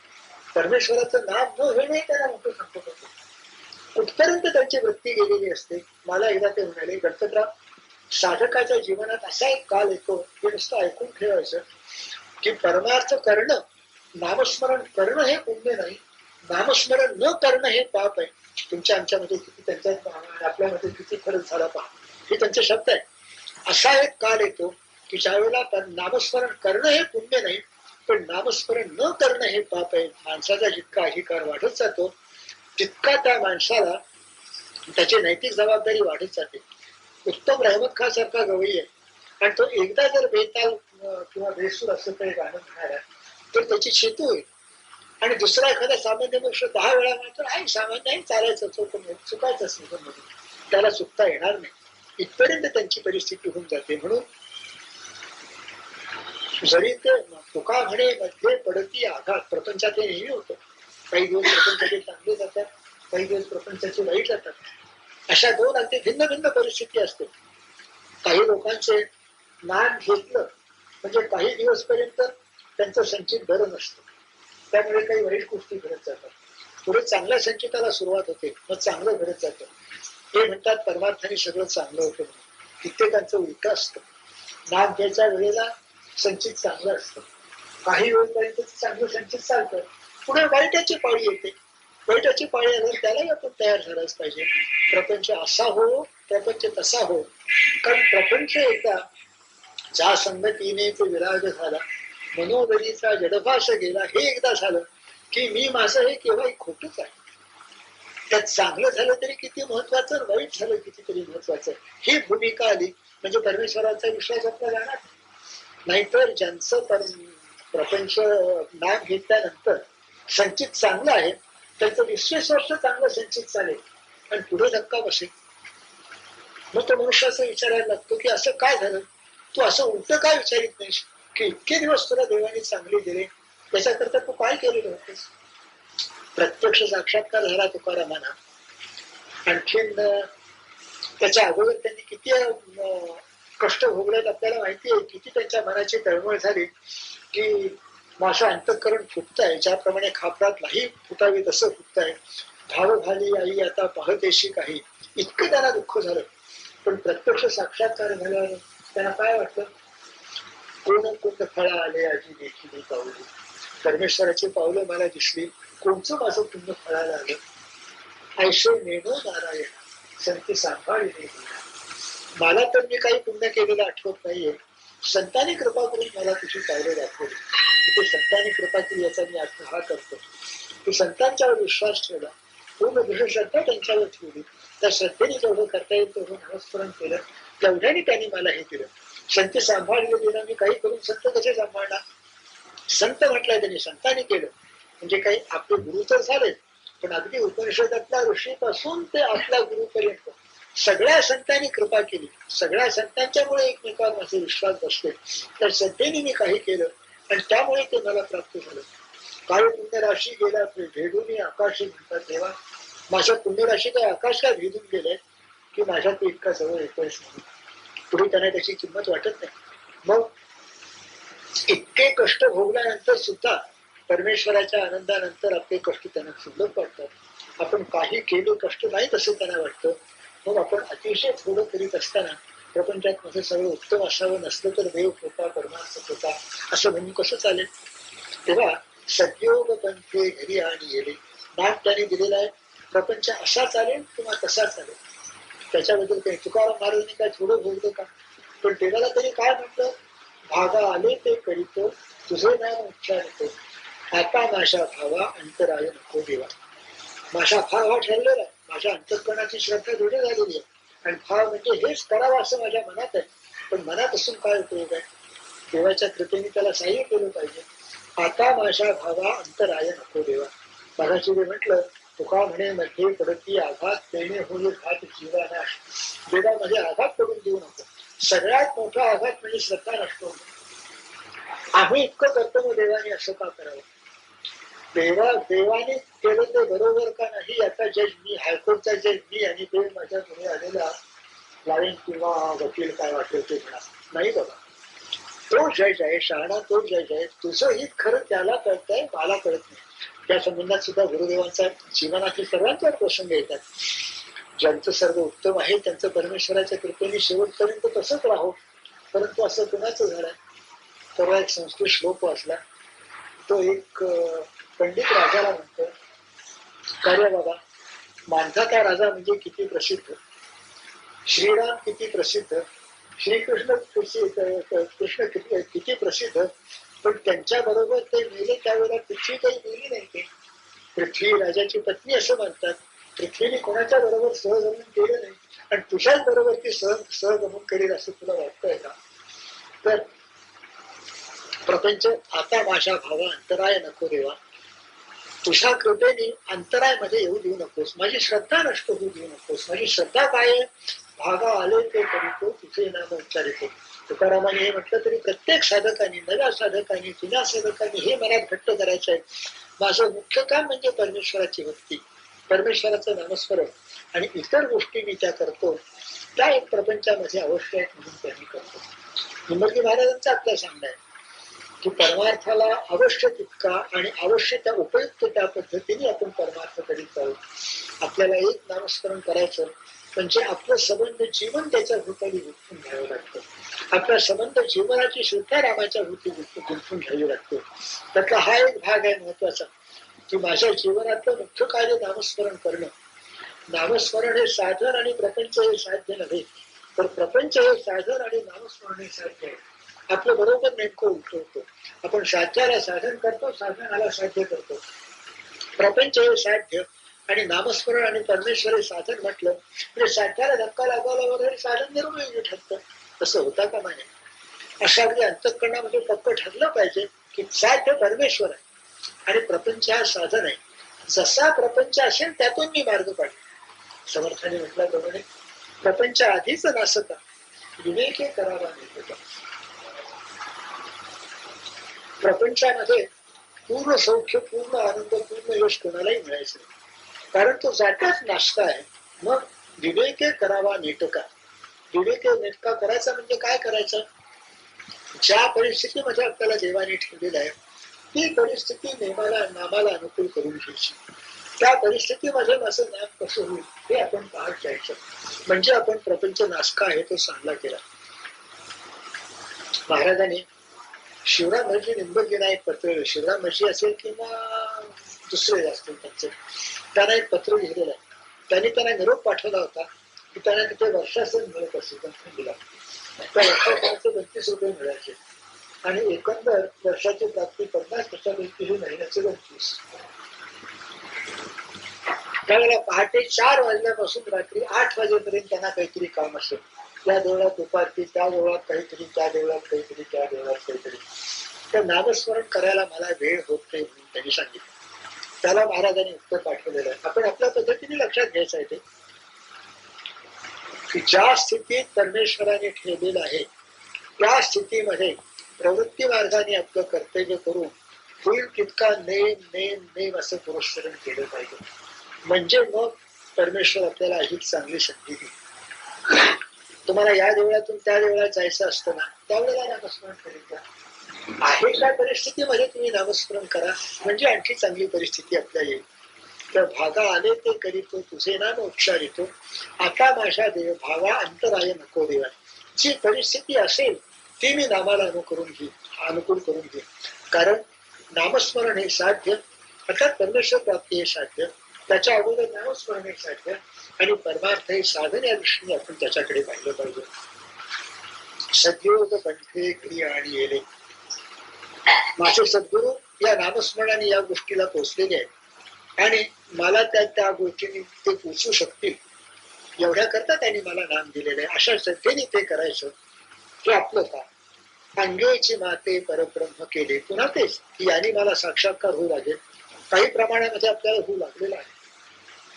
परमेश्वराचं नाम न घेणे त्यांना मोठं संकट होतं. कुठपर्यंत त्यांची वृत्ती गेलेली असते. मला एकदा ते म्हणाले, गणपतराव, साधकाच्या जीवनात असा एक काल येतो, हे नुसतं ऐकून ठेवायचं की परमार्थ करणं, नामस्मरण करणं हे पुण्य नाही, नामस्मरण न करणं हे पाप आहे. तुमच्या आमच्यामध्ये किती, त्यांच्या आपल्यामध्ये किती फरक झाला पहा. हे त्यांचे शब्द आहे. असा एक काल येतो की ज्यावेळेला नामस्मरण करणं हे पुण्य नाही, पण नामस्मरण न करणं हे पाप आहे. माणसाचा जितका अधिकार वाढत जातो तितका त्या माणसाला त्याची नैतिक जबाबदारी वाढत जाते. उत्तम रहमत खान सारखा गवई आहे, आणि तो एकदा जर बेताल किंवा बेसूर असं काही गाणं म्हणाला तर त्याची शेतू होईल. आणि दुसरा एखादा सामान्य मनुष्य 10 वेळा म्हणतो, आई सामान्य आहे, चालायचं चुकायचंच नाही, त्याला चुकता येणार नाही. इथपर्यंत त्यांची परिस्थिती होऊन जाते. म्हणून जरी ते तुका म्हणे मध्ये पडती आघात, प्रपंचात हे नेहमी होतं. काही दिवस प्रपंचाचे चांगले जातात, काही दिवस प्रपंचाचे वाईट जातात. अशा दोन अगदी भिन्न भिन्न परिस्थिती असते. काही लोकांचे नाम घेतलं म्हणजे काही दिवस पर्यंत त्यांचं संचित बरं नसतं, त्यामुळे काही वाईट गोष्टी घडत जातात. पुढे चांगल्या संचिताला सुरुवात होते, मग चांगलं घडत जातं. हे म्हणतात परमार्थाने सगळं चांगलं होतं म्हणून. कित्येकांचं उलट असतं. नाम घ्यायच्या वेळेला संचित चांगलं असतं, काही वेळपर्यंत चांगलं संचित चालतं, पुढे वाईटाची पाळी येते. वाईटाची पाळी आल्यावर त्यालाही आपण तयार झालाच पाहिजे. प्रपंच असा हो प्रपंच तसा हो. कारण प्रपंच एकदा ज्या संगतीने तो विराग झाला, मनोदरीचा जडभास गेला, हे एकदा झालं की मी माझं हे केव्हाही खोटच आहे. त्यात चांगलं झालं तरी किती महत्वाचं, वाईट झालं कितीतरी महत्वाचं, ही भूमिका आली म्हणजे परमेश्वराचा विश्वास आपला जाणार. नाहीतर ज्यांचं प्रपंच नाम घेतल्यानंतर संचित चांगलं आहे त्यांचं 20 वर्ष चांगलं संचित चालेल आणि पुढे धक्का बसेल. मग तो मनुष्य असं विचारायला लागतो की असं काय झालं, तू असं उलट काय विचारित नाहीस की इतके दिवस तुला देवाने चांगले दिले, त्याच्याकरता तू काय केलेलं होतेस. प्रत्यक्ष साक्षात्कार झाला तुकारामांना. आणखीन त्याच्या अगोदर त्यांनी किती कष्ट भोगलेत आपल्याला माहिती आहे. किती त्यांच्या मनाची तळमळ झाली की माझं अंतःकरण फुटत आहे, ज्याप्रमाणे खापरात नाही फुटावी तसं फुटत आहे. भाव झाली आई आता पाहतेशी काही, इतकं त्यांना दुःख झालं. पण प्रत्यक्ष साक्षात्कार झाल्यावर त्यांना काय वाटलं, कोण कुंड फळा आले आजी देखील पावली, परमेश्वराची पावलं मला दिसली, कोणचं माझं पुण्य फळाला आलं. ऐशे नेणो नारायण संती सांभाळले, मला तर मी काही पुण्य केलेलं आठवत नाहीये, संतांनी कृपा करून मला तुझी पावलं दाखवली. ते संतांनी कृपा केली याचा मी आत्महा करतो. तू संतांच्यावर विश्वास ठेवला, पूर्ण दृढ श्रद्धा त्यांच्यावर ठेवली, त्या श्रद्धेने जेवढं करता येईल तेवढं नामस्मरण केलं, तेवढ्याने त्यांनी मला हे दिलं. संत सांभाळले गेला, मी काही करून संत कसे सांभाळणार. संत म्हटलंय त्यांनी, संतांनी केलं म्हणजे काही आपले गुरु तर झाले, पण अगदी उपनिषदातल्या ऋषीपासून ते आपल्या गुरुपर्यंत सगळ्या संतांनी कृपा केली. सगळ्या संतांच्यामुळे एकमेकांवर माझे विश्वास बसले, तर श्रद्धेने मी काही केलं आणि त्यामुळे ते मला प्राप्त झालं. काय पुण्यराशी गेला भेदून आकाश म्हणतात तेव्हा, माझ्या पुण्यराशी काय आकाश काय भेदून गेले की माझ्या ते इतका जवळ येतोयच नाही. पुढे त्यांना त्याची किंमत वाटत नाही. मग इतके कष्ट भोगल्यानंतर सुद्धा परमेश्वराच्या आनंदानंतर आपले कष्ट त्यांना सुलभ वाटतात. आपण काही केले कष्ट नाही तसं त्यांना वाटतं. मग आपण अतिशय थोडं करीत असताना प्रपंचात माझं सगळं उत्तम असावं, नसलं तर देव होता परमार्थ होता असं म्हणून कसं चालेल. तेव्हा सद्योग पंथे घरी आणि येले, नाम त्याने दिलेला आहे. प्रपंच असा चालेल किंवा तसा चालेल, त्याच्याबद्दल काही तुकाराम महाराजांनी काय थोडं बोललं का. पण देवाला तरी काय म्हटलं, भागा आले ते करीतो तुझे नाम उच्चारतो, आता माझ्या भावा अंतराय नको देवा. माझा भाव हा ठरलेला आहे, माझ्या अंतःकरणाची श्रद्धा दृढ झालेली आहे आणि भाव म्हणजे हेच करावं असं माझ्या मनात आहे. पण मनात असून काय उपयोग आहे, देवाच्या कृपेने त्याला सहाय्य केलं पाहिजे. आता माझ्या भावा अंतराय नको देवा. मगाशी जे म्हटलं, तुका म्हणे मध्ये पडती आघात देणे होईल घात जीवानाश, देवामध्ये आघात पडून देऊ नको. सगळ्यात मोठा आघात म्हणजे श्रद्धा नसतो. आम्ही इतकं करतो मग देवाने असं का करावं. देवाने केलं ते बरोबर का नाही याचा जज मी, हायकोर्टचा जज मी, आणि ते माझ्या पुढे आलेला लाईन किंवा वकील काय वाटेल ते म्हणा नाही बाबा. तो जज आहे, शहाणा तो जज आहे. तुझं हित खरं त्याला कळतंय, मला कळत नाही. त्या संबंधात सुद्धा गुरुदेवांचा जीवनातील सर्वांच्या प्रसंग येतात. ज्यांचं सर्व उत्तम आहे त्यांचं परमेश्वराच्या कृपेने शेवटपर्यंत तसंच राहो, परंतु असं कुणाचं झालंय. तेव्हा एक संस्कृत श्लोक वाचला, तो एक पंडित राजाला म्हणतो, कार्य बाबा माणसाचा राजा म्हणजे किती प्रसिद्ध, श्रीराम किती प्रसिद्ध, श्रीकृष्ण कृष्ण किती प्रसिद्ध, पण त्यांच्या बरोबर ते मेले त्यावेळेला पृथ्वी काही मेली नाही. ते पृथ्वी राजाची पत्नी असं म्हणतात. पृथ्वीने कोणाच्या बरोबर सहगमन केलं नाही आणि तुझ्याच बरोबर ती सहगमन करेल असं तुला वाटतंय का. तर प्रपंच आता माझ्या भावा अंतराय नको देवा, तुझ्या कृपेने अंतरायमध्ये येऊ देऊ नकोस, माझी श्रद्धा नष्ट होऊ देऊ नकोस. माझी श्रद्धा काय आहे, भागा आले ते करीतो तुझे नाम उच्चारितो. तुकारामाने हे म्हटलं तरी प्रत्येक साधकाने, नव्या साधकाने, जुन्या साधकाने हे मनात घट्ट करायचं आहे. माझं मुख्य काम म्हणजे परमेश्वराची भक्ती, परमेश्वराचं नामस्मरण आणि इतर गोष्टी मी त्या करतो, त्या एक प्रपंचामध्ये अवश्य आहेत म्हणून त्यांनी करतो. निमर्ती महाराजांचा आपल्या सांगणं आहे की परमार्थाला अवश्य तितका आणि अवश्य त्या उपयुक्त त्या पद्धतीने आपण परमार्थ करीत आहोत. आपल्याला एक नामस्मरण करायचं म्हणजे आपलं संबंध जीवन त्याच्या भूताली गुंतून घ्यावं लागतं. आपला संबंध जीवनाची श्रद्धा रामाच्या भूती गुंतून घ्यावी लागतो. त्यातला हा एक भाग आहे महत्वाचा की माझ्या जीवनातलं मुख्य कार्य नामस्मरण करणं. नामस्मरण हे साधन आणि प्रपंच हे साध्य नव्हे, तर प्रपंच हे साधन आणि नामस्मरण हे साध्य आहे. आपलं बरोबर नेमकं उलट होतं. आपण साध्याला साधन करतो, साधनाला साध्य करतो. प्रपंच हे साध्य आणि नामस्मरण आणि परमेश्वर हे साधन म्हटलं म्हणजे साध्याला धक्का लागायला वगैरे साधन निरुपयोगी ठरतं. तसं होता का नाही. अशा अगदी अंतःकरणामध्ये पक्क ठरलं पाहिजे की साध्य परमेश्वर आहे आणि प्रपंच हा साधन आहे. जसा प्रपंच असेल त्यातून मी मार्ग काढतो. समर्थाने म्हटल्याप्रमाणे प्रपंच आधीच नासता विवेके करावा नाही. प्रपंचामध्ये पूर्ण सौख्य, पूर्ण आनंद, पूर्ण यश कोणालाही मिळायचं नाही, कारण तो जाताच नाश्ता आहे. मग विवेके करावा नेटका. विवेके नेटका करायचा म्हणजे काय करायचं? ज्या परिस्थितीमध्ये आपल्याला देवाने ठेवलेलं आहे ती परिस्थिती नामाला अनुकूल करून घ्यायची. त्या परिस्थितीमध्ये माझं नाम कसं होईल हे आपण पाहत जायचं. म्हणजे आपण प्रपंच नाशका आहे तो चांगला केला. महाराजांनी शिवरामजी निंबर्गींना एक पत्र, शिवरामजी असेल किंवा दुसरे असतील त्यांचे, त्यांना एक पत्र लिहिलेलं आहे. त्यांनी त्यांना निरोप पाठवला होता की त्यांना तिथे वर्षासन मिळत असेल दिला. त्या वर्षासनाचे 32 रुपये मिळायचे आणि एकंदर वर्षाची प्राप्ती 50% ही महिन्याचे 25. त्यावेळेला पहाटे 4 वाजल्यापासून रात्री 8 वाजेपर्यंत त्यांना काहीतरी काम असेल. त्या देवळात दुपारची, त्या देवळात काहीतरी, त्या देवळात काहीतरी, त्या देवळात काहीतरी. तर नामस्मरण करायला मला वेळ होत नाही म्हणून त्यांनी सांगितलं. त्याला महाराजांनी उत्तर पाठवलेलं आहे. आपण आपल्या पद्धतीने लक्षात घ्यायचं आहे ते की ज्या स्थितीत परमेश्वराने ठेवलेलं आहे त्या स्थितीमध्ये प्रवृत्ती मार्गाने आपलं कर्तव्य करून होईल तितका नेम नेम नेम असं पुरस्करण केलं पाहिजे. म्हणजे मग परमेश्वर आपल्याला अधिक चांगली संधी देईल. तुम्हाला या देवळातून त्या देवळात जायचं असतं ना, त्यावेळेला नामस्मरण करीत आहे त्या परिस्थितीमध्ये तुम्ही नामस्मरण करा, म्हणजे आणखी चांगली परिस्थिती आपल्या येईल. तर भागा आले ते करीतो तुझे नाम उच्चारितो, आता माझ्या देव भावा अंतराय नको देवा. जी परिस्थिती असेल ती मी नामाला अनुकूल करून घेईन. कारण नामस्मरण हे साध्य, अर्थात परमेश्वर प्राप्ती हे साध्य, त्याच्या अगोदर नामस्मरण हे साध्य आणि परमार्थ हे साधन या दृष्टीने आपण त्याच्याकडे पाहिलं पाहिजे. सद्योग कंठे क्रिया आणि येले. माझे सद्गुरू या नामस्मरणाने या गोष्टीला पोचलेले आहेत आणि मला त्या गोष्टीने ते पोचू शकतील एवढ्या करता त्यांनी मला नाम दिलेलं आहे. अशा श्रद्धेने ते करायचं हे आपलं काम. अंगेची माते परब्रह्म केले. पुन्हा तेच की यांनी मला साक्षात्कार होऊ लागेल, काही प्रमाणामध्ये आपल्याला होऊ लागलेला आहे.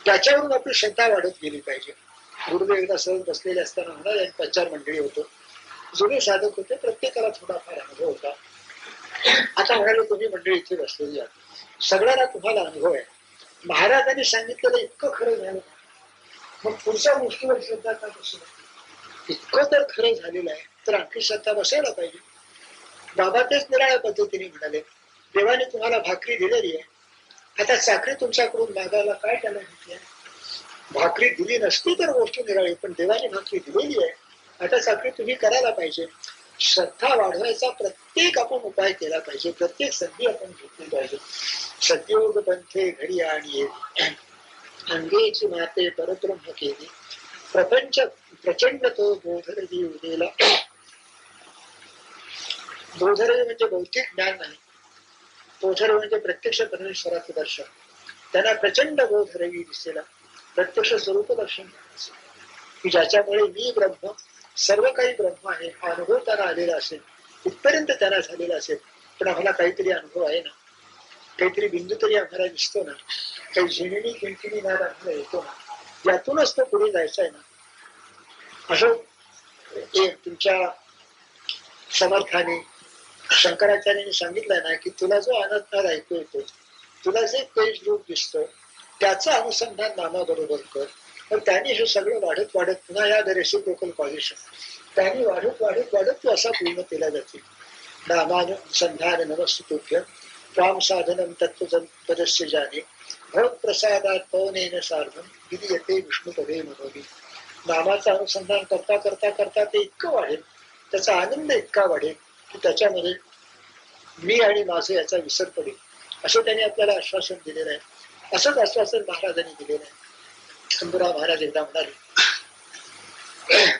त्याच्यावरून आपली श्रद्धा वाढत गेली पाहिजे. गुरुदेव एकदा सहज बसलेले असताना म्हणा, 5-4 मंडळी होतो, जुने साधक होते, प्रत्येकाला थोडाफार अनुभव होता. आता म्हणाले तुम्ही मंडळी इथे बसलेली आहात, सगळ्यांना तुम्हाला अनुभव आहे, महाराजांनी सांगितलेलं इतकं खरं झालं, मग पुढच्या गोष्टीवर श्रद्धा का बसू? इतकं तर खरं झालेलं आहे तर आणखी श्रद्धा बसायला पाहिजे. बाबा तेच निराळ्या पद्धतीने म्हणाले, देवाने तुम्हाला भाकरी दिलेली आहे, आता साखरी तुमच्याकडून मागायला काय त्याला घेतली? भाकरी दिली नसती तर गोष्ट निराळी, पण देवाने भाकरी दिलेली आहे, आता साखरी तुम्ही करायला पाहिजे. श्रद्धा वाढवायचा प्रत्येक आपण उपाय केला पाहिजे, प्रत्येक संधी आपण घेतली पाहिजे. सद्योग पंथे घडी आणि अंगेची माते परब्रह्म केली, प्रपंच प्रचंड तो बोधरवी उदेला. बोधरवी म्हणजे भौतिक ज्ञान नाही, बोधरवी म्हणजे प्रत्यक्ष परमेश्वराचं दर्शन. त्यांना प्रचंड बोधरवी दिसेला, प्रत्यक्ष स्वरूप दर्शन की ज्याच्यामुळे मी ब्रह्म, सर्व काही ब्रह्म आहे हा अनुभव त्यांना आलेला असेल, इथपर्यंत त्यांना झालेला असेल. पण आम्हाला काहीतरी अनुभव आहे ना, काहीतरी बिंदू तरी आम्हाला दिसतो ना, काही झिणणी किणकिणी नाद आम्हाला येतो ना, यातूनच तो पुढे जायचं आहे ना. असं तुमच्या समर्थाने शंकराचार्यांनी सांगितलंय ना की तुला जो आनंद ऐकू येतो, तुला जे तेज रूप दिसतं त्याचं अनुसंधान नामाबरोबर कर. तर त्यांनी हे सगळं वाढत वाढत पुन्हा या रेसिप्रोकल कॉलिशन त्यांनी वाढत वाढत वाढत तू असा पूर्ण केला जाते. नामानुसंधान नमस्तुभ्य काम साधनम तत्वपदस्य जाने भगवत प्रसादात पवनेन सार्धम विधी येते विष्णुपदे मनोभी. नामाचं अनुसंधान करता करता करता ते इतकं वाढेल, त्याचा आनंद इतका वाढेल की त्याच्यामध्ये मी आणि माझं याचा विसर पडेल, असं त्यांनी आपल्याला आश्वासन दिलेलं आहे. असंच आश्वासन महाराजांनी दिलेलं आहे. शंभूराव महाराज एकदा म्हणाले,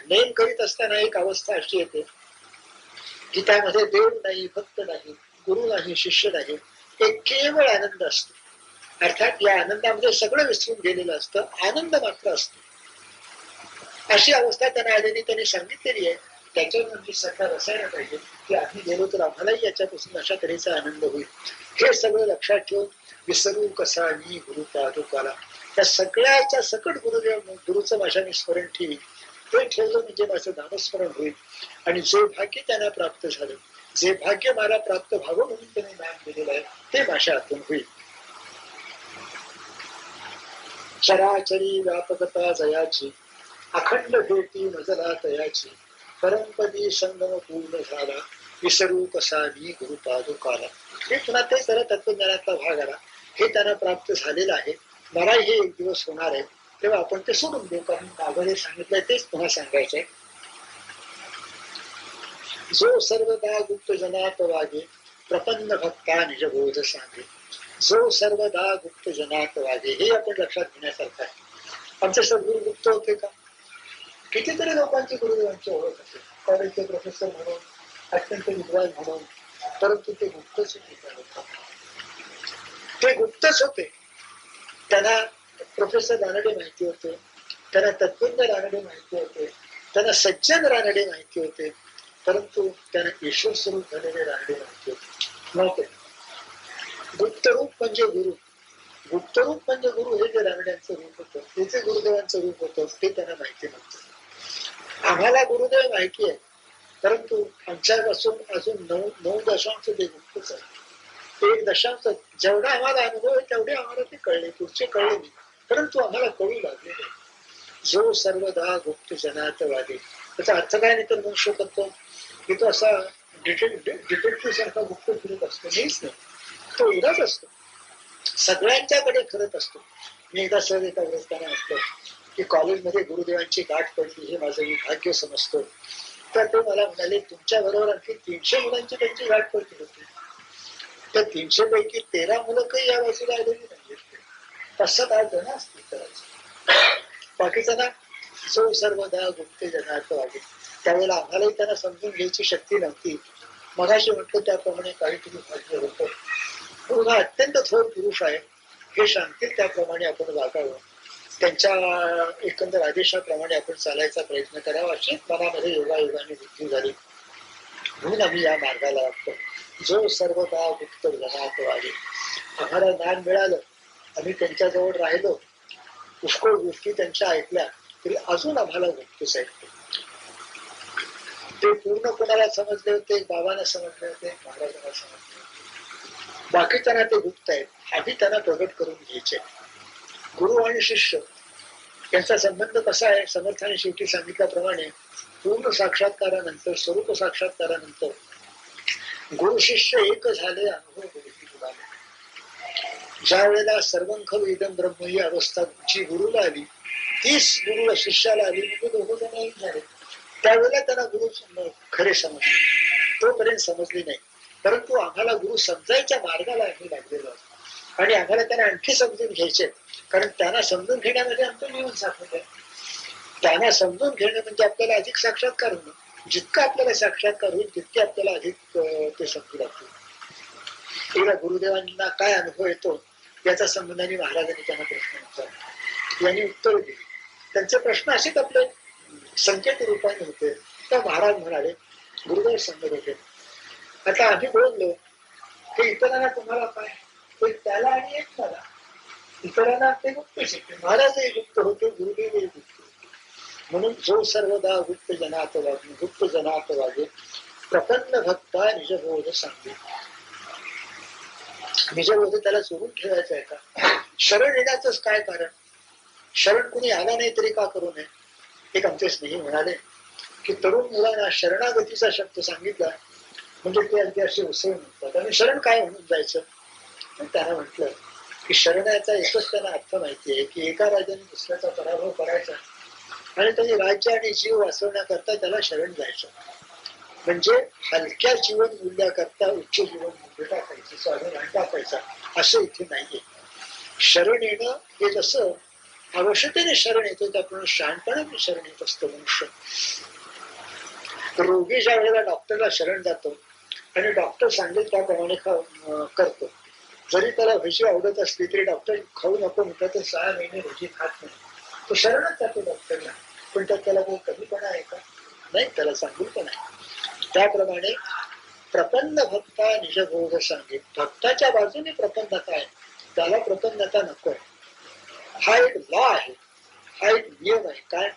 नेम करीत असताना एक अवस्था अशी येते की त्यामध्ये देव नाही, भक्त नाही, गुरु नाही, शिष्य नाही, एक केवळ आनंद असतो. अर्थात या आनंदामध्ये सगळं विसरून गेलेलं असतं, आनंद मात्र असतो. अशी अवस्था त्यांना आलेली त्यांनी सांगितलेली आहे. त्याच्यावर म्हणजे सगळं रसायला पाहिजे की आम्ही गेलो तर आम्हालाही याच्यापासून अशा तऱ्हेचा आनंद होईल. हे सगळं लक्षात ठेवून विसरू कसा मी गुरु पादुकाला, त्या सगळ्याच्या सकट गुरुदेव गुरुचं माझ्या मी स्मरण ठेवी. ते ठेवलं म्हणजे माझं नामस्मरण होईल. आणि जे भाग्य त्यांना प्राप्त झालं, जे भाग्य मला प्राप्त व्हावं म्हणून त्यांनी नाम दिलेलं आहे, ते माझ्या हातून होईल. चराचरी व्यापकता जयाची, अखंड भेटी मजला तयाची, परमपदी संगम पूर्ण झाला, विसरू कसा मी गुरु पादुकाला. हे पुन्हा ते जरा तत्वज्ञानातला भाग आला. हे त्यांना प्राप्त झालेलं आहे. मलाही हे एक दिवस होणार आहे, तेव्हा आपण ते सोडून देऊ. कारण मागं सांगितलंय तेच पुन्हा सांगायचंय. जो सर्वदा गुप्त जनात वागे, प्रपन्न भक्ता निजबोध सांगे. जो सर्वदा गुप्त जनात वागे, हे आपण लक्षात घेण्यासारखं आहे. आमचे सद्गुरु गुप्त होते का? कितीतरी लोकांची गुरुदेवांची ओळख असेल, कॉलेजचे प्रोफेसर म्हणून, अत्यंत विद्वान म्हणून, परंतु ते गुप्तच होते. ते गुप्तच होते. त्यांना प्रोफेसर रानडे माहिती होते, त्यांना तत्वज्ञ रानडे माहिती होते, त्यांना सज्जन रानडे माहिती होते, परंतु त्यांना ईश्वर स्वरूप झालेले रानडे माहिती होते नव्हते. गुप्तरूप म्हणजे गुरु, गुप्तरूप म्हणजे गुरु, हे जे रानड्यांचं रूप होतं, ते जे गुरुदेवांचं रूप होतं, ते त्यांना माहिती नव्हतं. आम्हाला गुरुदेव माहिती आहे, परंतु आमच्यापासून अजून 9 दशांश ते गुप्तच आहे. 1 दशांश जेवढा आम्हाला अनुभव आहे तेवढे आम्हाला ते कळले, पुढचे कळले नाही, परंतु आम्हाला कळू लागले. जो सर्वदा गुप्त जनात वागे, त्याचा अर्थ काय नाही तर म्हणू शकतो की तो असा डिटेक्टिव्ह सारखा गुप्त फिरत असतो. नाहीच नाही, तो एवढाच असतो, सगळ्यांच्याकडे फिरत असतो. मी एकदा सहज एका ग्रस्ताना म्हटलं की कॉलेजमध्ये गुरुदेवांची गाठ पडली, हे माझं मी भाग्य समजतो. तर ते मला म्हणाले, तुमच्या बरोबर आणखी 300 मुलांची त्यांची गाठ पडली होती. त्या 300 पैकी 13 मुलं काही या बाजूला आलेली नाही. 5-7-8 जण असतील करायचं. बाकीचा ना जो सर्वदा गुप्त जनात वागे. त्यावेळेला आम्हालाही त्यांना समजून घ्यायची शक्ती नव्हती. मगाशी म्हटलं त्याप्रमाणे काहीतरी भाग्य होतं. म्हणून हा अत्यंत थोर पुरुष आहे, हे सांगतील त्याप्रमाणे आपण वागावं, त्यांच्या एकंदर आदेशाप्रमाणे आपण चालायचा प्रयत्न करावा, अशी मनामध्ये योगायोगाने बुद्धी झाली. म्हणून आम्ही या मार्गाला लागतो. जो सर्वदा गुप्त जनात वागे. आम्हाला ज्ञान मिळालं, आम्ही त्यांच्याजवळ राहिलो, पुष्कळ गोष्टी त्यांच्या ऐकल्या, तरी अजून आम्हाला गुप्तच ऐकतो. ते पूर्ण कोणाला समजले होते? बाबांना समजले होते, महाराजांना समजले होते. बाकीच्यांना ते गुप्त आहेत, आधी त्यांना प्रगट करून घ्यायचे. गुरु आणि शिष्य यांचा संबंध कसा आहे? समर्थाने शेवटी सांगितल्याप्रमाणे पूर्ण साक्षात्कारानंतर, स्वरूप साक्षात्कारानंतर गुरु शिष्य एक झाले, अनुभव गुरुला. ज्या वेळेला सर्वंख वेदम ब्रह्म ही अवस्था जी गुरुला आली, तीच गुरुला शिष्याला आली, म्हणजे दोघं जण एक झाले. त्यावेळेला त्यांना गुरु खरे समजले, तोपर्यंत समजले नाही. परंतु आम्हाला गुरु समजायच्या मार्गाला आम्ही लागलेलो आहोत आणि आम्हाला त्यांना आणखी समजून घ्यायचे, कारण त्यांना समजून घेण्यामध्ये आमचं जीवन सार्थक आहे. त्यांना समजून घेणं म्हणजे आपल्याला अधिक साक्षात्कार होणं. जितका आपल्याला साक्षात्कार होईल तितके आपल्याला अधिक ते समजू लागतील. एकदा गुरुदेवांना काय अनुभव येतो याचा संबंधाने महाराजांनी त्यांना प्रश्न विचारला, यांनी उत्तर दिली. त्यांचे प्रश्न असेच आपले संकेत रूपाने होते. तर महाराज म्हणाले, गुरुदेव सांगत होते, आता आम्ही बोललो की इतरांना तुम्हाला काय, त्याला आणि एक मला, इतरांना ते गुप्त शिकते. महाराजही गुप्त होते, गुरुदेवही गुप्त होते. म्हणून जो सर्वदा गुप्त जनात वागे, गुप्त जनात वागे, प्रपन्न भक्ता निजबोध सांगे. निजबोध त्याला चोरून ठेवायचं आहे का? शरण येण्याचंच काय कारण? शरण कुणी आला नाही तरी का करू नये? एक आमचे स्नेही म्हणाले की तरुण मुलांना शरणागतीचा शब्द सांगितला म्हणजे ते अगदी असे उसळ म्हणतात, आणि शरण काय म्हणून जायचं? त्यांना म्हटलं की शरणाचा एकच त्यांना अर्थ माहिती आहे की एका राजाने दुसऱ्याचा पराभव करायचा आणि त्याने राज्य आणि जीव वाचवण्याकरता त्याला शरण जायचं. म्हणजे हलक्या जीवन मूल्याकरता उच्च जीवन मूल्य टाकायचं, स्वाभिमान टाकायचा, असं इथे नाहीये. शरण येणं हे जसं आवश्यकतेने शरण येतो त्याप्रमाणे शहाणपणाने शरण येत असतो मनुष्य. रोगी ज्या वेळेला डॉक्टरला शरण जातो आणि डॉक्टर सांगेल त्याप्रमाणे करतो, जरी त्याला भजी आवडत असली तरी डॉक्टर खाऊ नको म्हणतात तर 6 महिने भजी खात नाही, तो शरणच जातो डॉक्टरला. पण त्याला काही कमीपणा आहे का? नाही, त्याला चांगुलपणा आहे. त्याप्रमाणे प्रपन्न भक्ता निजभोग सांगे, भक्ताच्या बाजूने प्रपन्नता आहे, त्याला प्रपन्नता नको आहे. हा एक लॉ आहे, हा एक नियम आहे. काय?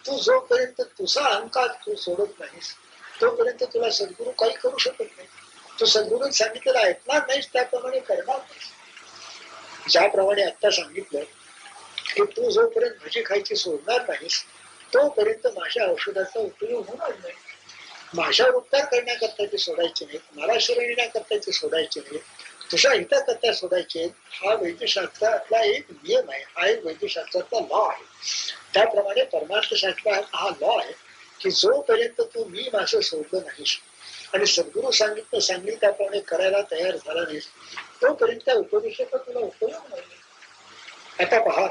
तू जोपर्यंत तुझा अहंकार तू सोडत नाहीस तोपर्यंत तुला सद्गुरू काही करू शकत नाही. तू सद्गुरूंनी सांगितलेलं ऐकणार नाहीस, त्याप्रमाणे करणार नाहीस. ज्याप्रमाणे आता सांगितलं की तू जोपर्यंत भजी खायची सोडणार नाहीस तोपर्यंत माझ्या औषधाचा उपयोग होणार नाही. माझ्यावर उपकार करण्याकरता ते सोडायचे नाही, मला शरण येण्याकरता ते सोडायचे नाही, तुझ्या हिताकरता सोडायचे. हा वैद्यशास्त्रातला एक नियम आहे, हा एक वैद्यशास्त्रातला लॉ आहे. त्याप्रमाणे परमार्थशास्त्रात हा लॉ आहे की जोपर्यंत तू मी माझं सोडलं नाहीस आणि सद्गुरू सांगितलं त्याप्रमाणे करायला तयार झाला नाहीस तोपर्यंत त्या उपदेशाचा तुला उपयोग नाही. आता पहा,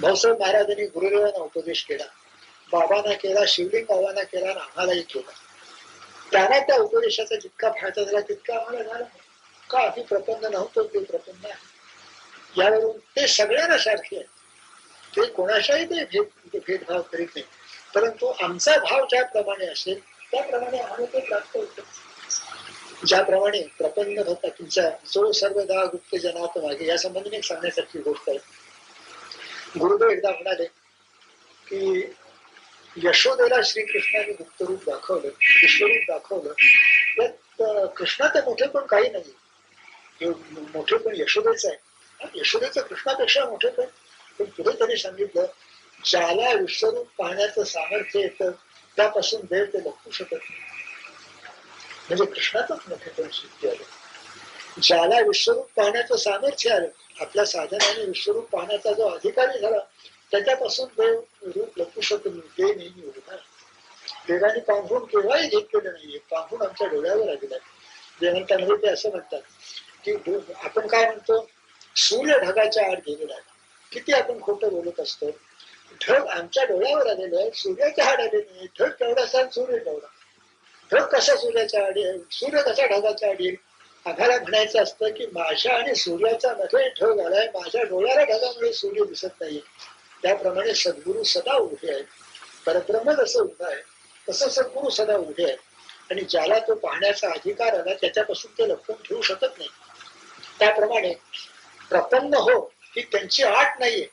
भाऊसाहेब महाराजांनी गुरुदेवांना उपदेश केला, बाबांना केला, शिवलिंग बाबांना केला आणि आम्हालाही केला. त्यांना त्या उपदेशाचा जितका फायदा झाला तितका आम्हाला झाला का? आम्ही प्रपन्न नव्हतो, ते प्रपन्न आहे. यावरून ते सगळ्यांना सारखे आहे, ते कोणाशाही ते भेदभाव करीत नाही, परंतु आमचा भाव ज्याप्रमाणे असेल त्याप्रमाणे आम्ही ते प्राप्त होतो. ज्याप्रमाणे प्रपन्न होता तुमचा जो सर्वदा गुप्त जनात मागे, या संबंधीने एक सांगण्यासारखी गोष्ट आहे. गुरुदेव एकदा म्हणाले की यशोदेला श्रीकृष्णाने गुप्तरूप दाखवलं, विश्वरूप दाखवलं, त्यात कृष्णाचं मोठेपण काही नाही, मोठेपण यशोदेचं आहे. यशोदेचं कृष्णापेक्षा मोठेपण. पण पुढे त्यांनी सांगितलं, ज्याला विश्वरूप पाहण्याचं सामर्थ्य येतं त्यापासून देव ते लपू शकत नाही. म्हणजे कृष्णाचंच मोठेपण सिद्ध आलं. ज्याला विश्वरूप पाहण्याचं सामर्थ्य आलं, आपल्या साधनाने विश्वरूप पाहण्याचा जो अधिकारी झाला त्याच्यापासून देव रूप लपू शकत नाही. देव नेहमी उभा. देवाने पांघरून केव्हाही घेतलेलं नाहीये, पांघरून आमच्या डोळ्यावर आलेला आहे. देवंतांमध्ये ते असं म्हणतात की आपण काय म्हणतो, सूर्य ढगाच्या आड गेलेला आहे. किती आपण खोटं बोलत असतो. ढग आमच्या डोळ्यावर आलेलं आहे, सूर्याच्या आड आले नाही. ढग केवढा, सूर्य केवढा. ढग कसा सूर्याच्या आड येईल, सूर्य कसा ढगाच्या आड येईल? आम्हाला म्हणायचं असतं की माझ्या आणि सूर्याच्या मध्ये ढग आलाय, माझ्या डोळ्याला ढगामुळे सूर्य दिसत नाही. त्याप्रमाणे सद्गुरू सदा उभे आहेत. परब्रह्म जसं उभा आहे तसं सद्गुरू सदा उभे आहेत. आणि ज्याला तो पाहण्याचा अधिकार आला त्याच्यापासून ते लपवून ठेवू शकत नाही. त्याप्रमाणे प्रपन्न हो ही त्यांची आट नाहीये,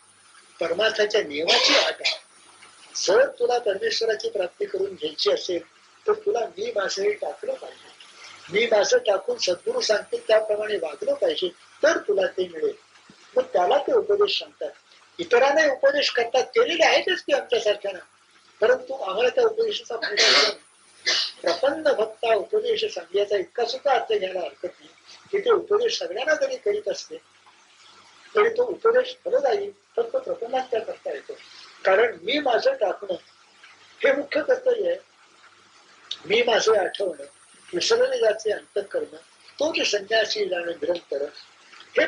परमार्थाच्या नियमाची आट आहे. जर तुला परमेश्वराची प्राप्ती करून घ्यायची असेल तर तुला मी माझं टाकलं पाहिजे. मी माझं टाकून सद्गुरू सांगतील त्याप्रमाणे वागलं पाहिजे, तर तुला ते मिळेल. मग त्याला ते उपदेश सांगतात. इतरांना उपदेश करतात, केलेले आहेतच ते आमच्यासारख्याना, परंतु आम्हाला त्या उपदेशाचा फायदा झाला. प्रपन्न भक्ता उपदेश सांगण्याचा इतका सुद्धा अर्थ घ्यायला हरकत नाही की ते उपदेश सगळ्यांना जरी करीत असते तरी तो उपदेश फलदायी फक्त प्रपन्नाच्या करता येतो. कारण मी माझं टाकणं हे मुख्य कर्तव्य आहे. मी माझे आठवणं, विसरले जाचे अंत करणं, तो जे संन्यासी जाणं निरंतर, हे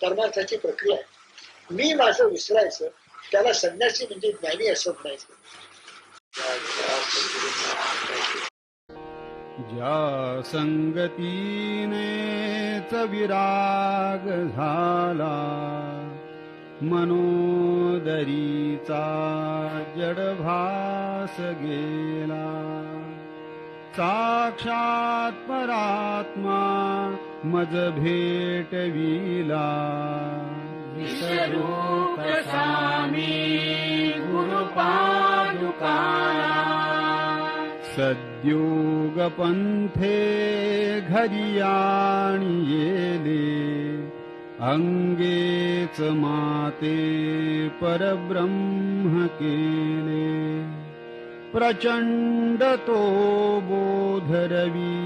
परमार्थाची प्रक्रिया आहे. मी माझं विसरायचं त्याला संन्यासी म्हणजे ज्ञानी असं म्हणायचं. ज्या संगतीनेच विराग झाला, मनोदरीचा जडभास गेला, साक्षात परात्मा मज भेटविला, विसरू कसा मी गुरुपादुकाला, सद्योग पंथे घरियाणी येले, अंगेच माते परब्रह्म केले, प्रचंड तो बोधरवी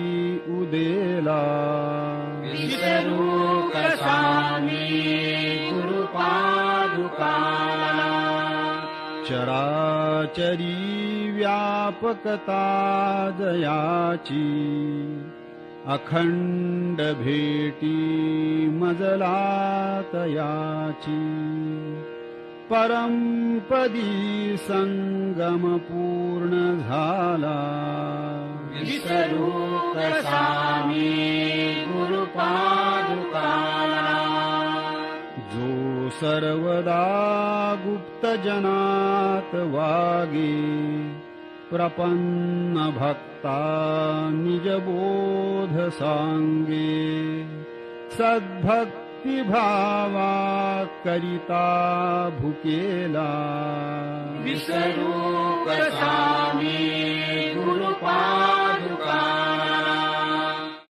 उदेला, विसरू कसा मी गुरुपादुकाला, चराचरी व्यापकता जयाची, अखंड भेटी मजला तयाची परमपदी संगम पूर्ण झाला विसरू कसा मी गुरुपादुकाला जो सर्वदा गुप्त जनात वागे प्रपन्न भक्ता निजबोध सांगे सद्भक्ती भावा करिता भुकेला विसरू कसा